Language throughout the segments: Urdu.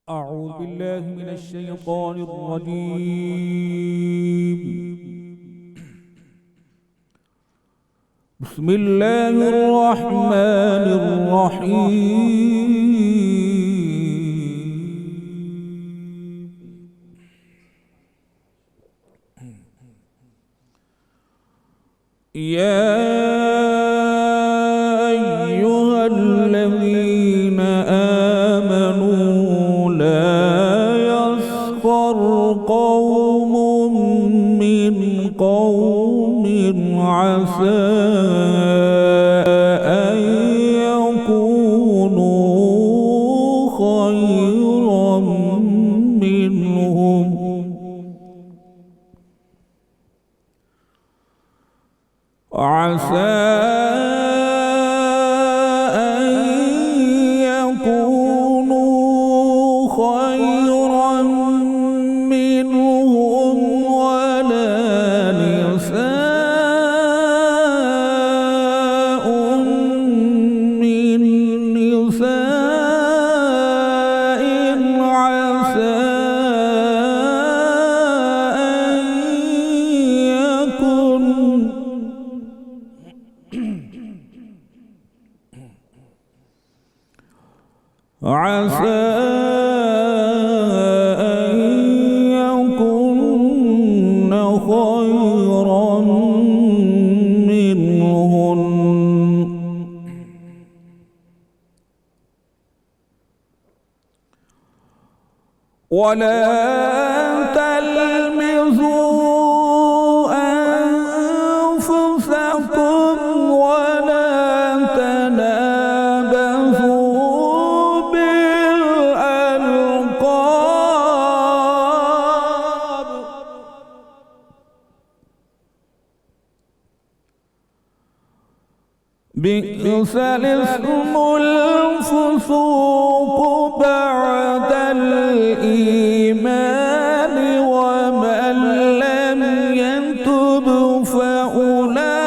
أعوذ بالله من الشيطان الرجيم. بسم الله الرحمن الرحيم. يا أيها الذين آمنوا لا يسخر قوم من قوم عسى أن يكونوا خيرا منهم عسى أن يكونوا خيرا منهم ولا نساء من نساء عسى أن يكن عسى أن يكن خيرا منهن ولا تلمزوا أنفسكم ولا تنابزوا بالألقاب بئس الاسم الفسوق بعد الإيمان ومن لم يتب فأولئك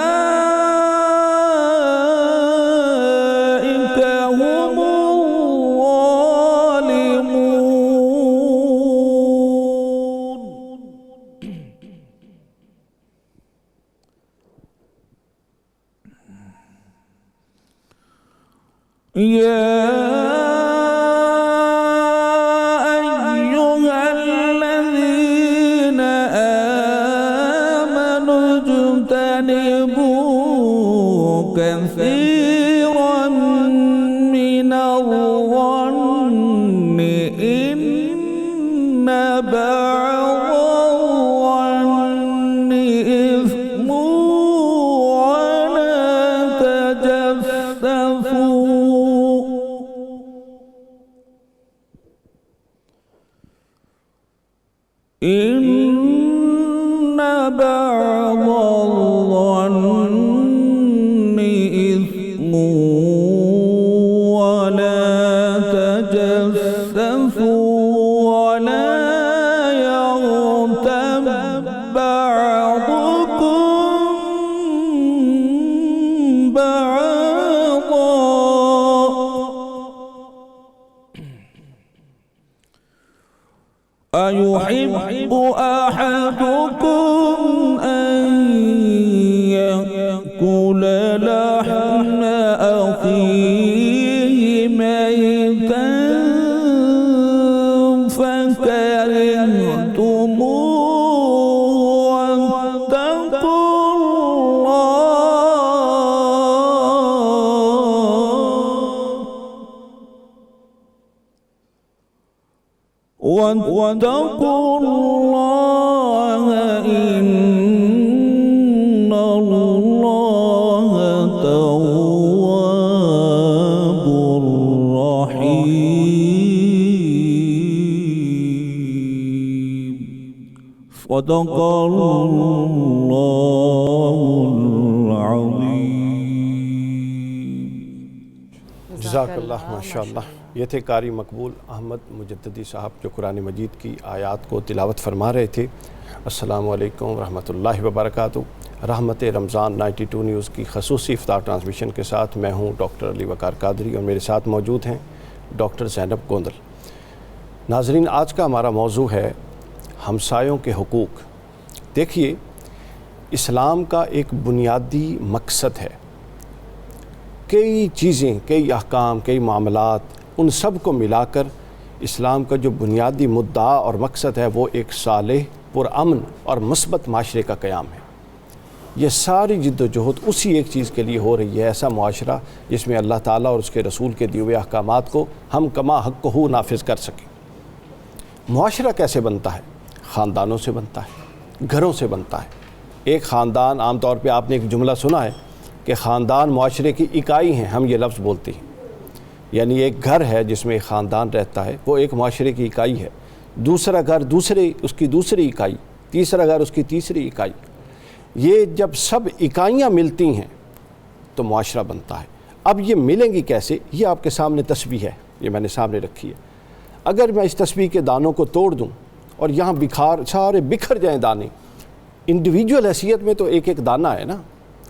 هم الظالمون. يا أيها الذين آمنوا اجتنبوا كثيرا من الظن إن بعض الظن إثم ولا تجسسوا إن بعض الظن إثم ولا تجسسوا ولا يغتب بعضكم بعضا أيحب أحدكم أن يأكل لحم أخيه ميتا فكرهتموه واتقوا الله إن الله تواب رحيم. صدق الله العظيم. جزاک اللہ ماشاءاللہ. یہ تھے قاری مقبول احمد مجددی صاحب جو قرآن مجید کی آیات کو تلاوت فرما رہے تھے. السلام علیکم ورحمۃ اللہ وبرکاتہ. رحمت رمضان 92 نیوز کی خصوصی افطار ٹرانسمیشن کے ساتھ میں ہوں ڈاکٹر علی وقار قادری اور میرے ساتھ موجود ہیں ڈاکٹر زینب گوندل. ناظرین، آج کا ہمارا موضوع ہے ہمسایوں کے حقوق۔ دیکھیے، اسلام کا ایک بنیادی مقصد ہے، کئی چیزیں، کئی احکام، کئی معاملات، ان سب کو ملا کر اسلام کا جو بنیادی مدعا اور مقصد ہے وہ ایک صالح، پرامن اور مثبت معاشرے کا قیام ہے۔ یہ ساری جد و جہد اسی ایک چیز کے لیے ہو رہی ہے، ایسا معاشرہ جس میں اللہ تعالیٰ اور اس کے رسول کے دیے ہوئے احکامات کو ہم کما حق کو نافذ کر سکیں۔ معاشرہ کیسے بنتا ہے؟ خاندانوں سے بنتا ہے، گھروں سے بنتا ہے۔ ایک خاندان، عام طور پہ آپ نے ایک جملہ سنا ہے کہ خاندان معاشرے کی اکائی ہیں، ہم یہ لفظ بولتے ہیں، یعنی ایک گھر ہے جس میں ایک خاندان رہتا ہے، وہ ایک معاشرے کی اکائی ہے۔ دوسرا گھر اس کی دوسری اکائی، تیسرا گھر اس کی تیسری اکائی۔ یہ جب سب اکائیاں ملتی ہیں تو معاشرہ بنتا ہے۔ اب یہ ملیں گی کیسے؟ یہ آپ کے سامنے تسبیح ہے، یہ میں نے سامنے رکھی ہے۔ اگر میں اس تسبیح کے دانوں کو توڑ دوں اور یہاں سارے بکھر جائیں دانے، انڈیویجول حیثیت میں تو ایک ایک دانہ ہے نا،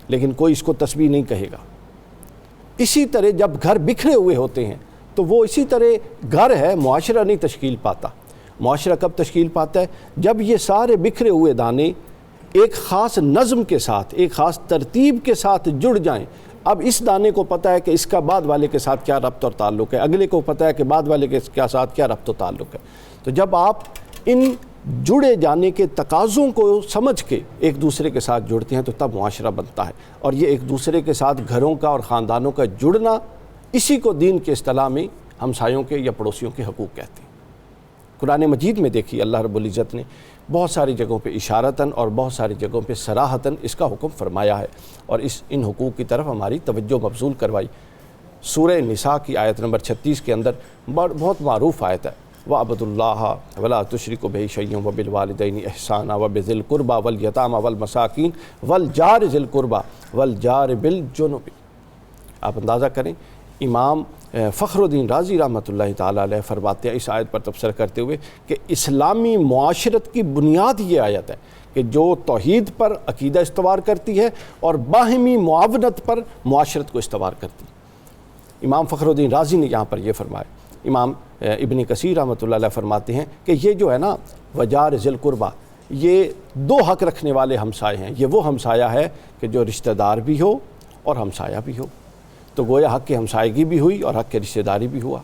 لیکن کوئی اس کو تسبیح نہیں کہے گا۔ اسی طرح جب گھر بکھرے ہوئے ہوتے ہیں تو وہ اسی طرح گھر ہے، معاشرہ نہیں تشکیل پاتا۔ معاشرہ کب تشکیل پاتا ہے؟ جب یہ سارے بکھرے ہوئے دانے ایک خاص نظم کے ساتھ، ایک خاص ترتیب کے ساتھ جڑ جائیں۔ اب اس دانے کو پتہ ہے کہ اس کا بعد والے کے ساتھ کیا ربط اور تعلق ہے، اگلے کو پتہ ہے کہ بعد والے کے ساتھ کیا ربط و تعلق ہے۔ تو جب آپ ان جڑے جانے کے تقاضوں کو سمجھ کے ایک دوسرے کے ساتھ جڑتے ہیں تو تب معاشرہ بنتا ہے۔ اور یہ ایک دوسرے کے ساتھ گھروں کا اور خاندانوں کا جڑنا، اسی کو دین کے اصطلاح میں ہمسایوں کے یا پڑوسیوں کے حقوق کہتے ہیں۔ قرآن مجید میں دیکھیے، اللہ رب العزت نے بہت ساری جگہوں پہ اشارتاً اور بہت ساری جگہوں پہ صراحتاً اس کا حکم فرمایا ہے اور ان حقوق کی طرف ہماری توجہ مبذول کروائی۔ سورہ نساء کی آیت نمبر 36 کے اندر بہت معروف آیت ہے، وَعْبُدُوا اللَّهَ وَلَا تُشْرِكُوا بِهِ شَيْئًا وَبِالْوَالِدَيْنِ إِحْسَانًا وَبِذِي الْقُرْبَى وَالْيَتَامَى وَالْمَسَاكِينِ وَالْجَارِ ذِي الْقُرْبَى وَالْجَارِ بِالْجُنُبِ۔ آپ اندازہ کریں، امام فخر الدین رازی رحمۃ اللہ تعالیٰ علیہ فرماتے ہیں اس آیت پر تبصرہ کرتے ہوئے کہ اسلامی معاشرت کی بنیاد یہ آیت ہے کہ جو توحید پر عقیدہ استوار کرتی ہے اور باہمی معاونت پر معاشرت کو استوار کرتی ہے۔ امام فخر الدین رازی نے یہاں پر یہ فرمایا۔ امام ابن کثیر رحمۃ اللہ علیہ فرماتے ہیں کہ یہ جو ہے نا وجار ذی القربہ، یہ دو حق رکھنے والے ہمسائے ہیں۔ یہ وہ ہمسایہ ہے کہ جو رشتہ دار بھی ہو اور ہمسایہ بھی ہو، تو گویا حق کی ہمسائیگی بھی ہوئی اور حق کی رشتہ داری بھی ہوا۔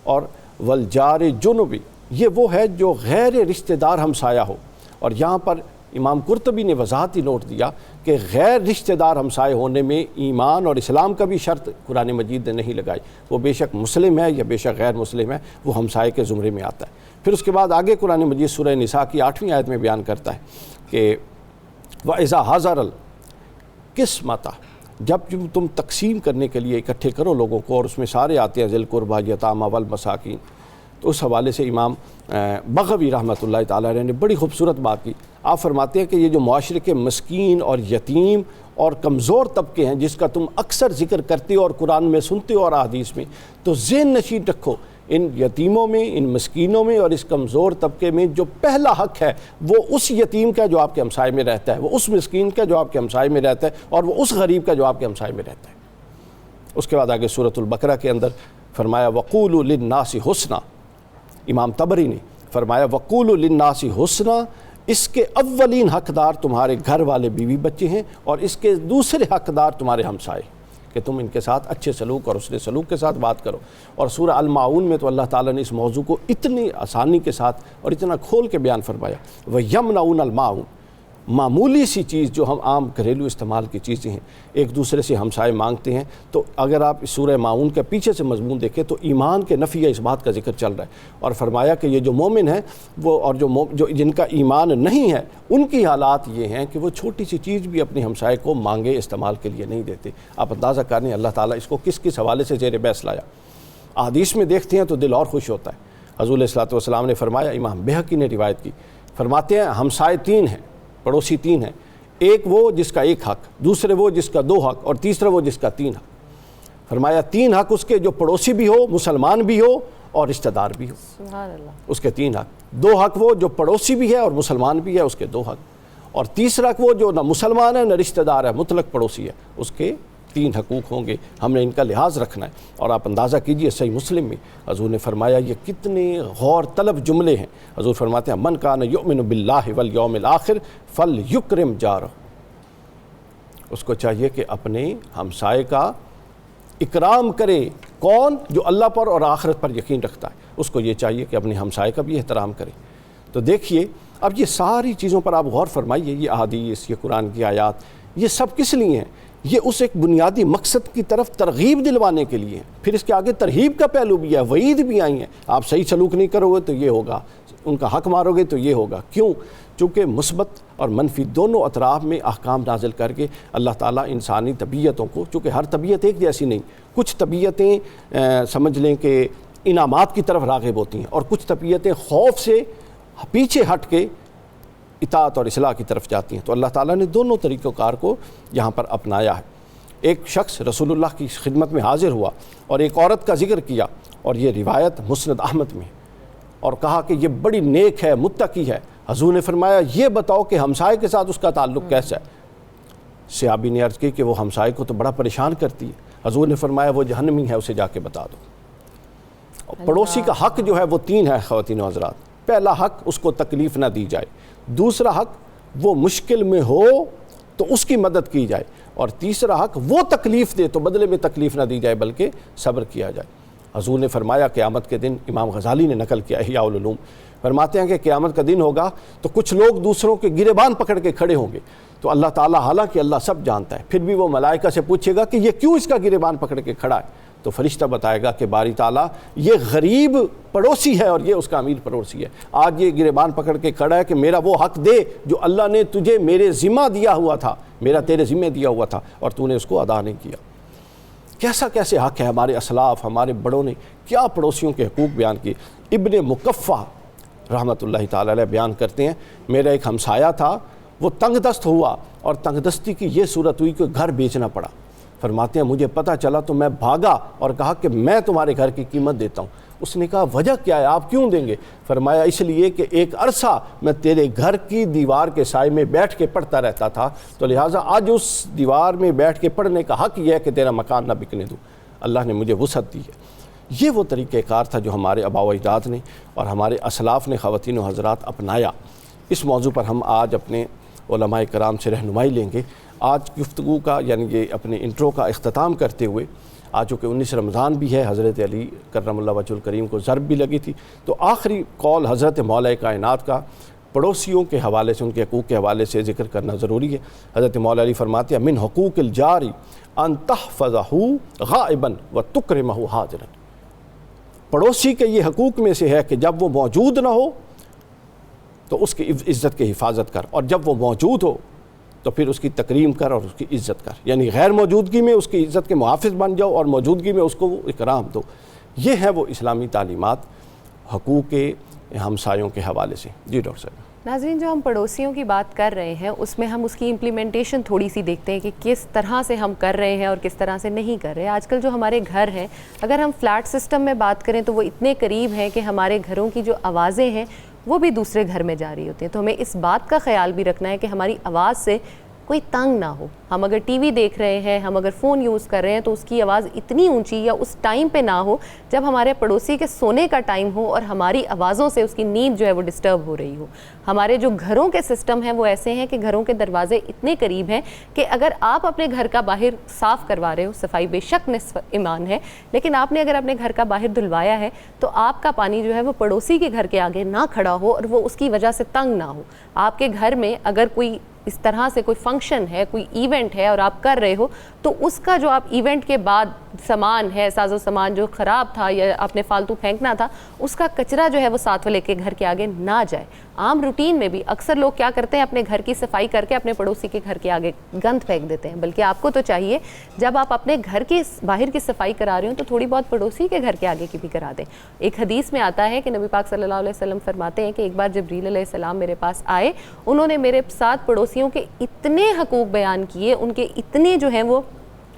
اور والجار جنبی، یہ وہ ہے جو غیر رشتہ دار ہمسایہ ہو۔ اور یہاں پر امام قرطبی نے وضاحتی نوٹ دیا کہ غیر رشتہ دار ہمسائے ہونے میں ایمان اور اسلام کا بھی شرط قرآن مجید نے نہیں لگائی۔ وہ بے شک مسلم ہے یا بے شک غیر مسلم ہے، وہ ہمسائے کے زمرے میں آتا ہے۔ پھر اس کے بعد آگے قرآن مجید سورہ نساء کی 8ویں آیت میں بیان کرتا ہے کہ وَإِذَا حَضَرَ الْقِسْمَةَ، جب تم تقسیم کرنے کے لیے اکٹھے کرو لوگوں کو، اور اس میں سارے آتے ہیں ذی القربیٰ، یتامى والمساکین، تو اس حوالے سے امام بغوی رحمۃ اللہ تعالیٰ علیہ نے بڑی خوبصورت بات کی۔ آپ فرماتے ہیں کہ یہ جو معاشرے کے مسکین اور یتیم اور کمزور طبقے ہیں جس کا تم اکثر ذکر کرتے ہو اور قرآن میں سنتے ہو اور احادیث میں، تو ذہن نشین رکھو ان یتیموں میں، ان مسکینوں میں اور اس کمزور طبقے میں جو پہلا حق ہے وہ اس یتیم کا جو آپ کے ہمسائے میں رہتا ہے، وہ اس مسکین کا جو آپ کے ہمسائے میں رہتا ہے، اور وہ اس غریب کا جو آپ کے ہمسائے میں رہتا ہے۔ اس کے بعد آگے سورۃ البقرہ کے اندر فرمایا وَقُولُوا لِلنَّاسِ حُسْنًا، امام طبری نے فرمایا وَقُولُوا لِلنَّاسِ حُسْنًا، اس کے اولین حقدار تمہارے گھر والے بیوی بچے ہیں، اور اس کے دوسرے حقدار تمہارے ہمسائے، کہ تم ان کے ساتھ اچھے سلوک اور حسن سلوک کے ساتھ بات کرو۔ اور سورہ الماعون میں تو اللہ تعالیٰ نے اس موضوع کو اتنی آسانی کے ساتھ اور اتنا کھول کے بیان فرمایا، وَيَمْنَعُونَ الْمَاعُونَ، معمولی سی چیز جو ہم عام گھریلو استعمال کی چیزیں ہیں، ایک دوسرے سے ہمسائے مانگتے ہیں۔ تو اگر آپ سورہ ماعون کے پیچھے سے مضمون دیکھیں تو ایمان کے نفی یا اس بات کا ذکر چل رہا ہے، اور فرمایا کہ یہ جو مومن ہیں وہ، اور جو جن کا ایمان نہیں ہے، ان کی حالات یہ ہیں کہ وہ چھوٹی سی چیز بھی اپنے ہمسائے کو مانگے استعمال کے لیے نہیں دیتے۔ آپ اندازہ کریں اللہ تعالیٰ اس کو کس کس حوالے سے زیر بحث لایا۔ احادیث میں دیکھتے ہیں تو دل اور خوش ہوتا ہے۔ حضور علیہ الصلوۃ والسلام نے فرمایا، امام بہقی نے روایت کی، فرماتے ہیں ہمسائے تین ہیں، پڑوسی تین ہیں، ایک وہ جس کا ایک حق، دوسرے وہ جس کا دو حق، اور تیسرا وہ جس کا تین حق۔ فرمایا تین حق اس کے جو پڑوسی بھی ہو، مسلمان بھی ہو اور رشتہ دار بھی ہو، سبحان اللہ، اس کے تین حق۔ دو حق وہ جو پڑوسی بھی ہے اور مسلمان بھی ہے، اس کے دو حق۔ اور تیسرا حق وہ جو نہ مسلمان ہے نہ رشتہ دار ہے، مطلق پڑوسی ہے، اس کے 3 حقوق ہوں گے، ہم نے ان کا لحاظ رکھنا ہے۔ اور آپ اندازہ کیجئے صحیح مسلم میں حضور نے فرمایا یہ کتنے غور طلب جملے ہیں۔ حضور فرماتے ہیں من کان یؤمن باللہ والیوم الآخر فلیکرم جارہ، اس کو چاہیے کہ اپنے ہمسائے کا اکرام کرے۔ کون؟ جو اللہ پر اور آخرت پر یقین رکھتا ہے، اس کو یہ چاہیے کہ اپنے ہمسائے کا بھی احترام کرے۔ تو دیکھیے اب یہ ساری چیزوں پر آپ غور فرمائیے، یہ احادیث، یہ قرآن کی آیات، یہ سب کس لیے ہیں؟ یہ اس ایک بنیادی مقصد کی طرف ترغیب دلوانے کے لیے ہیں۔ پھر اس کے آگے ترہیب کا پہلو بھی ہے، وعید بھی آئی ہیں، آپ صحیح سلوک نہیں کرو گے تو یہ ہوگا، ان کا حق مارو گے تو یہ ہوگا۔ کیوں؟ چونکہ مثبت اور منفی دونوں اطراف میں احکام نازل کر کے اللہ تعالیٰ انسانی طبیعتوں کو، چونکہ ہر طبیعت ایک جیسی نہیں، کچھ طبیعتیں سمجھ لیں کہ انعامات کی طرف راغب ہوتی ہیں، اور کچھ طبیعتیں خوف سے پیچھے ہٹ کے اطاعت اور اصلاح کی طرف جاتی ہیں۔ تو اللہ تعالیٰ نے دونوں طریقہ کار کو یہاں پر اپنایا ہے۔ ایک شخص رسول اللہ کی خدمت میں حاضر ہوا اور ایک عورت کا ذکر کیا، اور یہ روایت مسند احمد میں، اور کہا کہ یہ بڑی نیک ہے، متقی ہے۔ حضور نے فرمایا یہ بتاؤ کہ ہمسائے کے ساتھ اس کا تعلق کیسا ہے؟ صحابی نے عرض کی کہ وہ ہمسائے کو تو بڑا پریشان کرتی ہے۔ حضور نے فرمایا وہ جہنمی ہے، اسے جا کے بتا دو۔ پڑوسی کا حق جو ہے وہ 3 ہے خواتین و حضرات۔ پہلا حق اس کو تکلیف نہ دی جائے، دوسرا حق وہ مشکل میں ہو تو اس کی مدد کی جائے، اور تیسرا حق وہ تکلیف دے تو بدلے میں تکلیف نہ دی جائے بلکہ صبر کیا جائے۔ حضور نے فرمایا قیامت کے دن، امام غزالی نے نقل کیا احیاء العلوم، فرماتے ہیں کہ قیامت کا دن ہوگا تو کچھ لوگ دوسروں کے گریبان پکڑ کے کھڑے ہوں گے، تو اللہ تعالیٰ حالانکہ اللہ سب جانتا ہے، پھر بھی وہ ملائکہ سے پوچھے گا کہ یہ کیوں اس کا گریبان پکڑ کے کھڑا ہے؟ تو فرشتہ بتائے گا کہ باری تعالیٰ یہ غریب پڑوسی ہے اور یہ اس کا امیر پڑوسی ہے، آج یہ گریبان پکڑ کے کھڑا ہے کہ میرا وہ حق دے جو اللہ نے تجھے میرے ذمہ دیا ہوا تھا، میرا تیرے ذمہ دیا ہوا تھا اور تو نے اس کو ادا نہیں کیا۔ کیسے حق ہے؟ ہمارے اسلاف، ہمارے بڑوں نے کیا پڑوسیوں کے حقوق بیان کیے۔ ابن مکفہ رحمۃ اللہ تعالی علیہ بیان کرتے ہیں، میرا ایک ہمسایہ تھا، وہ تنگ دست ہوا اور تنگ دستی کی یہ صورت ہوئی کہ گھر بیچنا پڑا۔ فرماتے ہیں مجھے پتہ چلا تو میں بھاگا اور کہا کہ میں تمہارے گھر کی قیمت دیتا ہوں۔ اس نے کہا وجہ کیا ہے، آپ کیوں دیں گے؟ فرمایا اس لیے کہ ایک عرصہ میں تیرے گھر کی دیوار کے سائے میں بیٹھ کے پڑھتا رہتا تھا، تو لہٰذا آج اس دیوار میں بیٹھ کے پڑھنے کا حق یہ ہے کہ تیرا مکان نہ بکنے دوں، اللہ نے مجھے وسعت دی ہے۔ یہ وہ طریقہ کار تھا جو ہمارے آباء و اجداد نے اور ہمارے اسلاف نے خواتین و حضرات اپنایا۔ اس موضوع پر ہم آج اپنے علماء کرام سے رہنمائی لیں گے۔ آج گفتگو کا یعنی یہ اپنے انٹرو کا اختتام کرتے ہوئے، آج چونکہ 19 رمضان بھی ہے، حضرت علی کرم اللہ وجہ الکریم کو ضرب بھی لگی تھی، تو آخری قول حضرت مولا کائنات کا پڑوسیوں کے حوالے سے، ان کے حقوق کے حوالے سے ذکر کرنا ضروری ہے۔ حضرت مولا علی فرماتے ہیں من حقوق الجاری ان تحفظہ غائبا وتکرمہ حاضرا، پڑوسی کے یہ حقوق میں سے ہے کہ جب وہ موجود نہ ہو تو اس کی عزت کی حفاظت کر، اور جب وہ موجود ہو تو پھر اس کی تکریم کر اور اس کی عزت کر، یعنی غیر موجودگی میں اس کی عزت کے محافظ بن جاؤ اور موجودگی میں اس کو وہ اکرام دو۔ یہ ہے وہ اسلامی تعلیمات حقوق ہمسایوں کے حوالے سے۔ جی ڈاکٹر صاحب۔ ناظرین، جو ہم پڑوسیوں کی بات کر رہے ہیں اس میں ہم اس کی امپلیمنٹیشن تھوڑی سی دیکھتے ہیں کہ کس طرح سے ہم کر رہے ہیں اور کس طرح سے نہیں کر رہے۔ آج کل جو ہمارے گھر ہیں، اگر ہم فلیٹ سسٹم میں بات کریں تو وہ اتنے قریب ہیں کہ ہمارے گھروں کی جو آوازیں ہیں وہ بھی دوسرے گھر میں جا رہی ہوتی ہیں، تو ہمیں اس بات کا خیال بھی رکھنا ہے کہ ہماری آواز سے کوئی تنگ نہ ہو۔ ہم اگر ٹی وی دیکھ رہے ہیں، ہم اگر فون یوز کر رہے ہیں تو اس کی آواز اتنی اونچی یا اس ٹائم پہ نہ ہو جب ہمارے پڑوسی کے سونے کا ٹائم ہو اور ہماری آوازوں سے اس کی نیند جو ہے وہ ڈسٹرب ہو رہی ہو۔ ہمارے جو گھروں کے سسٹم ہیں وہ ایسے ہیں کہ گھروں کے دروازے اتنے قریب ہیں کہ اگر آپ اپنے گھر کا باہر صاف کروا رہے ہو، صفائی بے شک نصف ایمان ہے، لیکن آپ نے اگر اپنے گھر کا باہر دھلوایا ہے تو آپ کا پانی جو ہے وہ پڑوسی کے گھر کے آگے نہ کھڑا ہو اور وہ اس کی وجہ سے تنگ نہ ہو۔ آپ کے گھر میں اگر کوئی اس طرح سے کوئی فنکشن ہے، کوئی ایونٹ ہے اور آپ کر رہے ہو تو اس کا جو آپ ایونٹ کے بعد سامان ہے، ساز و سامان جو خراب تھا یا آپ نے فالتو پھینکنا تھا، اس کا کچرا جو ہے وہ ساتھ لے کے گھر کے آگے نہ جائے۔ عام روٹین میں بھی اکثر لوگ کیا کرتے ہیں، اپنے گھر کی صفائی کر کے اپنے پڑوسی کے گھر کے آگے گند پھینک دیتے ہیں، بلکہ آپ کو تو چاہیے جب آپ اپنے گھر کی باہر کی صفائی کرا رہے ہوں تو تھوڑی بہت پڑوسی کے گھر کے آگے کی بھی کرا دیں۔ ایک حدیث میں آتا ہے کہ نبی پاک صلی اللہ علیہ وسلم فرماتے ہیں کہ ایک بار جبریل علیہ السلام میرے پاس آئے، انہوں نے میرے ساتھ پڑوسیوں کے اتنے حقوق بیان کیے، ان کے اتنے جو ہیں وہ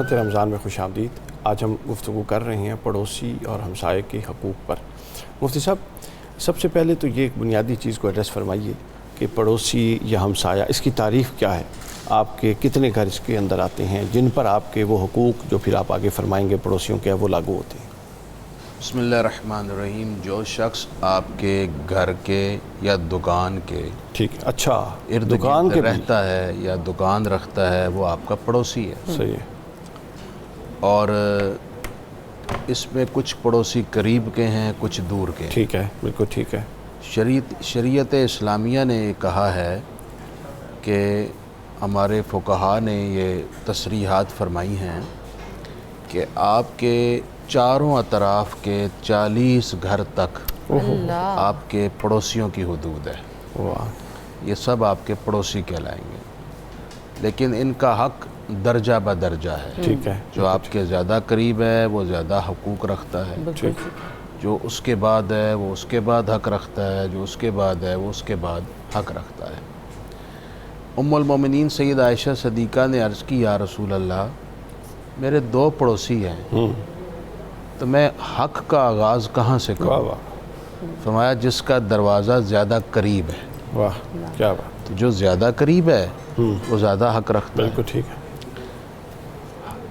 خدمت رمضان میں خوش آمدید. آج ہم گفتگو کر رہے ہیں پڑوسی اور ہمسائے کے حقوق پر. مفتی صاحب, سب سے پہلے تو یہ ایک بنیادی چیز کو ایڈریس فرمائیے کہ پڑوسی یا ہمسایہ, اس کی تعریف کیا ہے؟ آپ کے کتنے گھر اس کے اندر آتے ہیں جن پر آپ کے وہ حقوق جو پھر آپ آگے فرمائیں گے پڑوسیوں کے وہ لاگو ہوتے ہیں؟ بسم اللہ الرحمن الرحیم. جو شخص آپ کے گھر کے یا دکان کے ٹھیک ہے, اچھا, ارد دکان گرد کے رہتا ہے یا دکان رکھتا ہے وہ آپ کا پڑوسی ہے. صحیح ہے. اور اس میں کچھ پڑوسی قریب کے ہیں, کچھ دور کے ہیں. ٹھیک ہے, بالکل ٹھیک ہے. شریعت اسلامیہ نے کہا ہے کہ ہمارے فقہا نے یہ تصریحات فرمائی ہیں کہ آپ کے چاروں اطراف کے 40 گھر تک آپ کے پڑوسیوں کی حدود ہے. واہ, یہ سب آپ کے پڑوسی کہلائیں گے, لیکن ان کا حق درجہ بدرجہ ہے. ٹھیک ہے. جو آپ کے زیادہ قریب ہے وہ زیادہ حقوق رکھتا ہے, جو اس کے بعد ہے وہ اس کے بعد حق رکھتا ہے, جو اس کے بعد ہے وہ اس کے بعد حق رکھتا ہے. ام المومنین سید عائشہ صدیقہ نے عرض کی, یا رسول اللہ, میرے 2 پڑوسی ہیں, تو میں حق کا آغاز کہاں سے کروں؟ واہ واہ, فرمایا جس کا دروازہ زیادہ قریب ہے. واہ, کیا بات, تو جو زیادہ قریب ہے وہ زیادہ حق رکھتا ہے. بالکل ٹھیک ہے.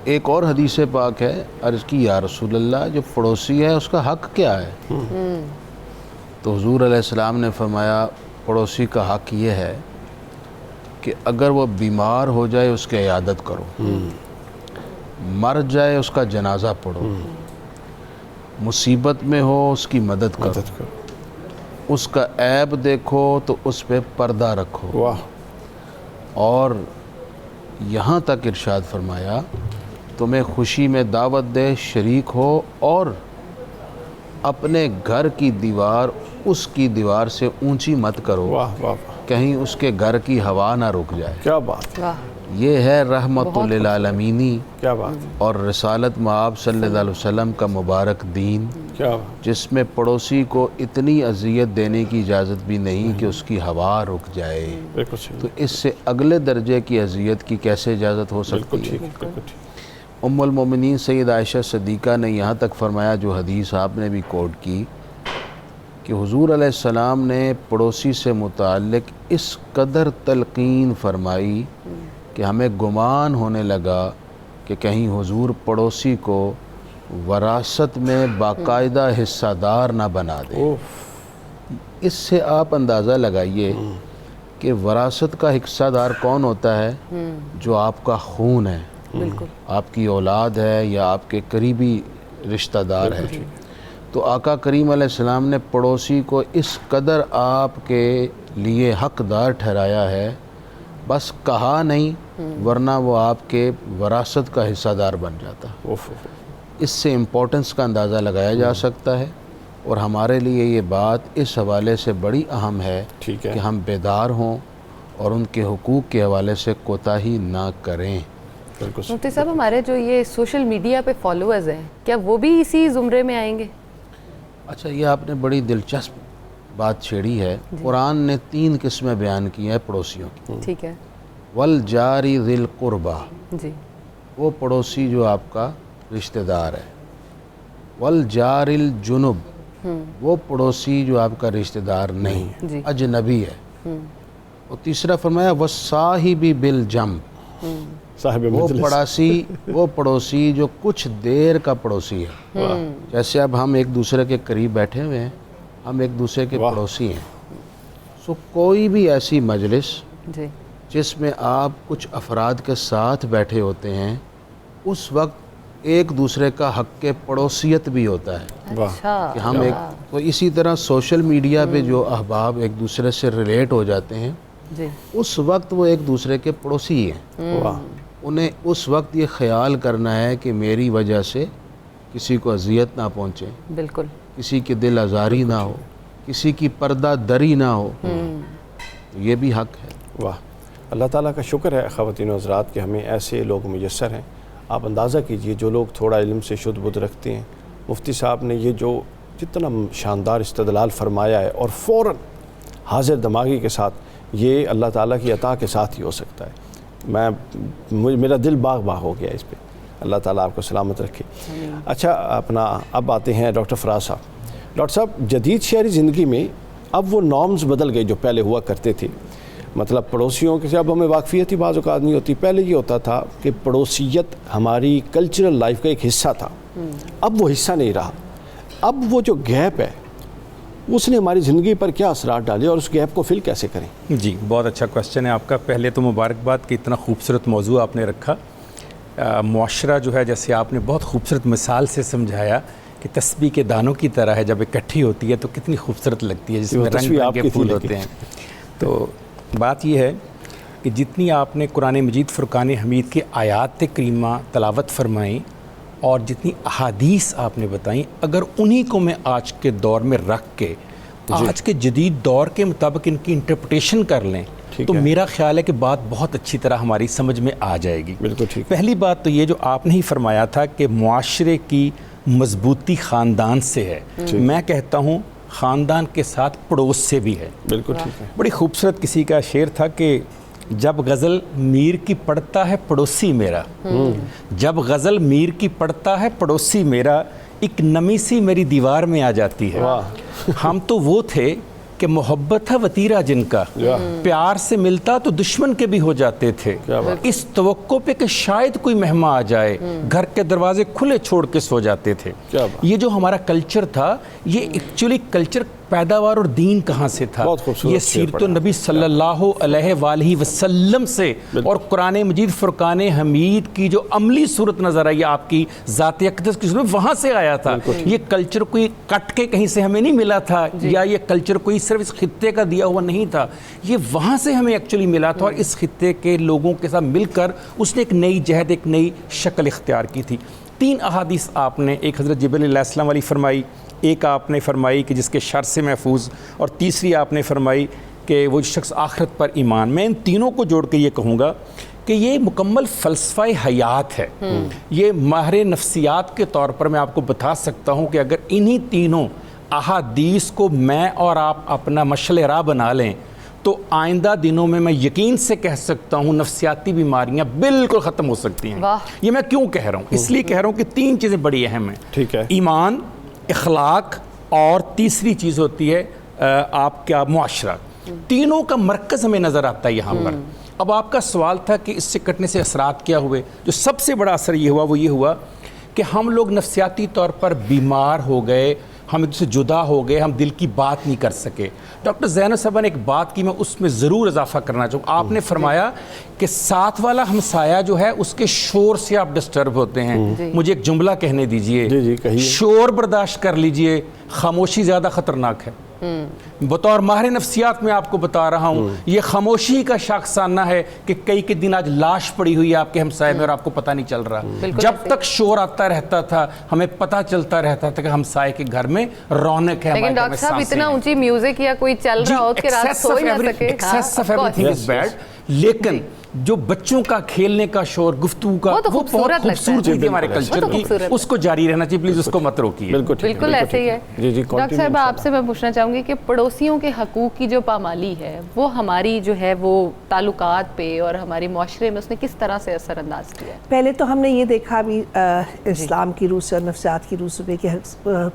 ایک اور حدیث پاک ہے, عرض کی, یا رسول اللہ, جو پڑوسی ہے اس کا حق کیا ہے؟ تو حضور علیہ السلام نے فرمایا پڑوسی کا حق یہ ہے کہ اگر وہ بیمار ہو جائے اس کی عیادت کرو, مر جائے اس کا جنازہ پڑھو, مصیبت میں ہو اس کی مدد کرو, اس کا عیب دیکھو تو اس پہ پردہ رکھو. واہ. اور یہاں تک ارشاد فرمایا تمہیں خوشی میں دعوت دے, شریک ہو, اور اپنے گھر کی دیوار اس کی دیوار سے اونچی مت کرو. واہ واہ واہ, کہیں اس کے گھر کی ہوا نہ رک جائے. کیا بات, یہ ہے رحمت للعالمینی کیا بات, اور رسالت مآب صلی اللہ علیہ وسلم کا مبارک دین, کیا بات. جس میں پڑوسی کو اتنی اذیت دینے کی اجازت بھی نہیں کہ اس کی ہوا رک جائے. بالکل صحیح, تو اس سے اگلے درجے کی اذیت کی کیسے اجازت ہو بالکل سکتی ٹھیک, ہے؟ بالکل ٹھیک. ام المومنین سید عائشہ صدیقہ نے یہاں تک فرمایا, جو حدیث آپ نے بھی کوٹ کی, کہ حضور علیہ السلام نے پڑوسی سے متعلق اس قدر تلقین فرمائی کہ ہمیں گمان ہونے لگا کہ کہیں حضور پڑوسی کو وراثت میں باقاعدہ حصہ دار نہ بنا دے. اس سے آپ اندازہ لگائیے کہ وراثت کا حصہ دار کون ہوتا ہے؟ جو آپ کا خون ہے, آپ کی اولاد ہے یا آپ کے قریبی رشتہ دار ہے. تو آقا کریم علیہ السلام نے پڑوسی کو اس قدر آپ کے لیے حقدار ٹھہرایا ہے, بس کہا نہیں, ورنہ وہ آپ کے وراثت کا حصہ دار بن جاتا. اس سے امپورٹنس کا اندازہ لگایا جا سکتا ہے, اور ہمارے لیے یہ بات اس حوالے سے بڑی اہم ہے کہ ہم بیدار ہوں اور ان کے حقوق کے حوالے سے کوتاہی نہ کریں. مفتی صاحب, ہمارے جو یہ سوشل میڈیا پہ فالوورز ہیں, کیا وہ بھی اسی زمرے میں آئیں گے؟ اچھا, یہ آپ نے بڑی دلچسپ بات چھیڑی ہے. قرآن نے 3 قسمیں بیان کی ہیں پڑوسیوں کی. ٹھیک ہے. والجاری ذی القربہ, جی, وہ پڑوسی جو آپ کا رشتہ دار ہے. والجار الجنب, وہ پڑوسی جو آپ کا رشتہ دار نہیں, اجنبی ہے. اور تیسرا فرمایا والصاحب بالجنب, وہ پڑوسی جو کچھ دیر کا پڑوسی ہے. جیسے اب ہم ایک دوسرے کے قریب بیٹھے ہوئے ہیں, ہم ایک دوسرے کے پڑوسی ہیں. سو کوئی بھی ایسی مجلس جس میں آپ کچھ افراد کے ساتھ بیٹھے ہوتے ہیں, اس وقت ایک دوسرے کا حق پڑوسیت بھی ہوتا ہے. کہ ہم ایک, تو اسی طرح سوشل میڈیا پہ جو احباب ایک دوسرے سے ریلیٹ ہو جاتے ہیں, اس وقت وہ ایک دوسرے کے پڑوسی ہیں. انہیں اس وقت یہ خیال کرنا ہے کہ میری وجہ سے کسی کو اذیت نہ پہنچے, بالکل, کسی کی دل آزاری نہ ہو, کسی کی پردہ دری نہ ہو. یہ بھی حق ہے. واہ, اللہ تعالیٰ کا شکر ہے خواتین و حضرات کہ ہمیں ایسے لوگ میسر ہیں. آپ اندازہ کیجئے جو لوگ تھوڑا علم سے شدھ بدھ رکھتے ہیں, مفتی صاحب نے یہ جو جتنا شاندار استدلال فرمایا ہے, اور فوراً حاضر دماغی کے ساتھ, یہ اللہ تعالیٰ کی عطا کے ساتھ ہی ہو سکتا ہے. میرا دل باغ باغ ہو گیا اس پہ. اللہ تعالیٰ آپ کو سلامت رکھے. اچھا اپنا اب آتے ہیں ڈاکٹر فراز صاحب. ڈاکٹر صاحب جدید شہری زندگی میں اب وہ نارمز بدل گئے جو پہلے ہوا کرتے تھے. مطلب پڑوسیوں کے سے اب ہمیں واقفیت ہی بعض اوقات نہیں ہوتی. پہلے یہ ہوتا تھا کہ پڑوسیت ہماری کلچرل لائف کا ایک حصہ تھا, اب وہ حصہ نہیں رہا. اب وہ جو گیپ ہے اس نے ہماری زندگی پر کیا اثرات ڈالے اور اس گیپ کو فل کیسے کریں؟ جی بہت اچھا کویسچن ہے آپ کا. پہلے تو مبارکباد کہ اتنا خوبصورت موضوع آپ نے رکھا. معاشرہ جو ہے جیسے آپ نے بہت خوبصورت مثال سے سمجھایا کہ تسبیح کے دانوں کی طرح ہے, جب اکٹھی ہوتی ہے تو کتنی خوبصورت لگتی ہے, جس میں رنگ برنگ کے پھول ہوتے ہیں. تو بات یہ ہے کہ جتنی آپ نے قرآن مجید فرقان حمید کے آیات کریمہ تلاوت فرمائیں اور جتنی احادیث آپ نے بتائیں, اگر انہی کو میں آج کے دور میں رکھ کے آج کے جدید دور کے مطابق ان کی انٹرپریٹیشن کر لیں تو میرا خیال ہے کہ بات بہت اچھی طرح ہماری سمجھ میں آ جائے گی. بالکل ٹھیک. پہلی بات تو یہ جو آپ نے ہی فرمایا تھا کہ معاشرے کی مضبوطی خاندان سے ہے. میں کہتا ہوں خاندان کے ساتھ پڑوس سے بھی ہے. بالکل ٹھیک ہے. بڑی خوبصورت کسی کا شعر تھا کہ جب غزل میر کی پڑھتا ہے پڑوسی میرا, جب غزل میر کی پڑھتا ہے پڑوسی میرا, ایک نمی سی میری دیوار میں آ جاتی ہے. ہم تو وہ تھے کہ محبت تھا وطیرہ جن کا, پیار سے ملتا تو دشمن کے بھی ہو جاتے تھے. اس توقع پہ کہ شاید کوئی مہمان آ جائے گھر کے دروازے کھلے چھوڑ کے سو جاتے تھے. یہ جو ہمارا کلچر تھا یہ ایکچولی کلچر پیداوار اور دین کہاں سے تھا؟ یہ سیرت النبی صلی اللہ علیہ وآلہ وسلم سے اور قرآن مجید فرقان حمید کی جو عملی صورت نظر آئی آپ کی ذات اقدس کی صورت, وہاں سے آیا تھا. یہ کلچر کوئی کٹ کے کہیں سے ہمیں نہیں ملا تھا, یا یہ کلچر کوئی صرف اس خطے کا دیا ہوا نہیں تھا, یہ وہاں سے ہمیں ایکچولی ملا تھا. اور اس خطے کے لوگوں کے ساتھ مل کر اس نے ایک نئی جہد, ایک نئی شکل اختیار کی تھی. 3 احادیث آپ نے, ایک حضرت جبرائیل علیہ السلام والی فرمائی, ایک آپ نے فرمائی کہ جس کے شر سے محفوظ, اور تیسری آپ نے فرمائی کہ وہ شخص آخرت پر ایمان. میں ان تینوں کو جوڑ کے یہ کہوں گا کہ یہ مکمل فلسفہ حیات ہے. یہ ماہر نفسیات کے طور پر میں آپ کو بتا سکتا ہوں کہ اگر انہی تینوں احادیث کو میں اور آپ اپنا مشعل راہ بنا لیں تو آئندہ دنوں میں یقین سے کہہ سکتا ہوں نفسیاتی بیماریاں بالکل ختم ہو سکتی ہیں. یہ میں کیوں کہہ رہا ہوں؟ اس لیے کہہ رہا ہوں کہ 3 چیزیں بڑی اہم ہیں. ٹھیک ہے. ایمان, اخلاق, اور تیسری چیز ہوتی ہے آپ کا معاشرہ. تینوں کا مرکز ہمیں نظر آتا ہے یہاں پر. اب آپ کا سوال تھا کہ اس سے کٹنے سے اثرات کیا ہوئے. جو سب سے بڑا اثر یہ ہوا وہ یہ ہوا کہ ہم لوگ نفسیاتی طور پر بیمار ہو گئے, ہم ایک سے جدا ہو گئے, ہم دل کی بات نہیں کر سکے. ڈاکٹر زینب صاحبہ نے ایک بات کی, میں اس میں ضرور اضافہ کرنا چاہوں. آپ نے فرمایا کہ ساتھ والا ہمسایہ جو ہے اس کے شور سے آپ ڈسٹرب ہوتے ہیں. مجھے ایک جملہ کہنے دیجئے, شور برداشت کر لیجئے, خاموشی زیادہ خطرناک ہے. بطور ماہر نفسیات میں آپ کو بتا رہا ہوں, یہ خاموشی کا شاخسانہ ہے کہ کئی کے دن آج لاش پڑی ہوئی ہے آپ کے ہمسائے میں اور آپ کو پتہ نہیں چل رہا. جب تک شور آتا رہتا تھا ہمیں پتہ چلتا رہتا تھا کہ ہمسائے کے گھر میں رونق ہے. لیکن ڈاکٹر صاحب اتنا اونچی میوزک یا کوئی چل رہا ہو کہ رات سو نہ سکے, access of every thing is bad. لیکن جو بچوں کا کھیلنے کا شور, گفتگو کا, وہ بہت خوبصورت ہے ہمارے کلچر کی, اس کو جاری رہنا چاہیے. پلیز اس کو مت روکیے. بالکل ایسے ہی ہے. ڈاکٹر صاحب آپ سے میں پوچھنا چاہوں گی کہ پڑوسیوں کے حقوق کی جو پامالی ہے وہ ہماری جو ہے وہ تعلقات پہ اور ہمارے معاشرے میں اس نے کس طرح سے اثر انداز کیا ہے؟ پہلے تو ہم نے یہ دیکھا ابھی اسلام کی روح سے اور نفسیات کی روح سے کہ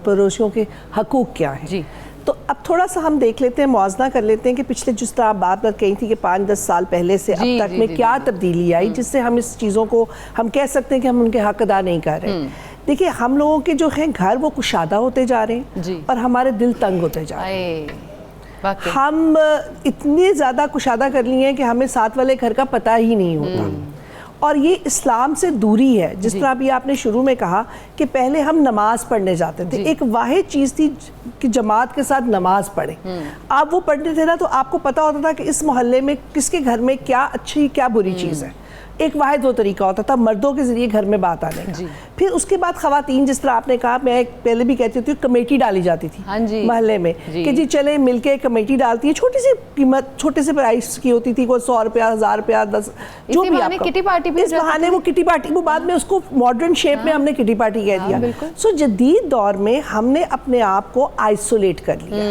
پڑوسیوں کے حقوق کیا ہیں. تو اب تھوڑا سا ہم دیکھ لیتے ہیں, موازنہ کر لیتے ہیں کہ پچھلے جس طرح آپ بات کہی تھی کہ 5-10 سال پہلے سے اب تک میں کیا تبدیلی آئی جس سے ہم اس چیزوں کو ہم کہہ سکتے ہیں کہ ہم ان کے حق ادا نہیں کر رہے. دیکھیے ہم لوگوں کے جو ہیں گھر وہ کشادہ ہوتے جا رہے ہیں اور ہمارے دل تنگ ہوتے جا رہے ہیں. ہم اتنے زیادہ کشادہ کر لیے ہیں کہ ہمیں ساتھ والے گھر کا پتہ ہی نہیں ہوتا. اور یہ اسلام سے دوری ہے. جس طرح ابھی آپ نے شروع میں کہا کہ پہلے ہم نماز پڑھنے جاتے تھے, ایک واحد چیز تھی کہ جماعت کے ساتھ نماز پڑھیں. آپ وہ پڑھتے تھے نا تو آپ کو پتہ ہوتا تھا کہ اس محلے میں کس کے گھر میں کیا اچھی کیا بری چیز ہے. ایک واحد وہ طریقہ ہوتا تھا مردوں کے ذریعے گھر میں بات آنے کا. پھر اس کے بعد خواتین, جس طرح آپ نے کہا, میں پہلے بھی کہتی تھی کمیٹی ڈالی جاتی تھی محلے میں کہ جی چلے مل کے کمیٹی ڈالتی ہے, چھوٹی سی قیمت, چھوٹے سے پرائس کی ہوتی تھی, کوئی 100 روپیہ 1000 روپیہ 10 جو بھی آپ کا. اس بہانے وہ کٹی پارٹی, وہ بعد میں اس کو ماڈرن شیپ میں ہم نے کٹی پارٹی کہہ دیا. سو جدید دور میں ہم نے اپنے آپ کو آئسولیٹ کر لیا,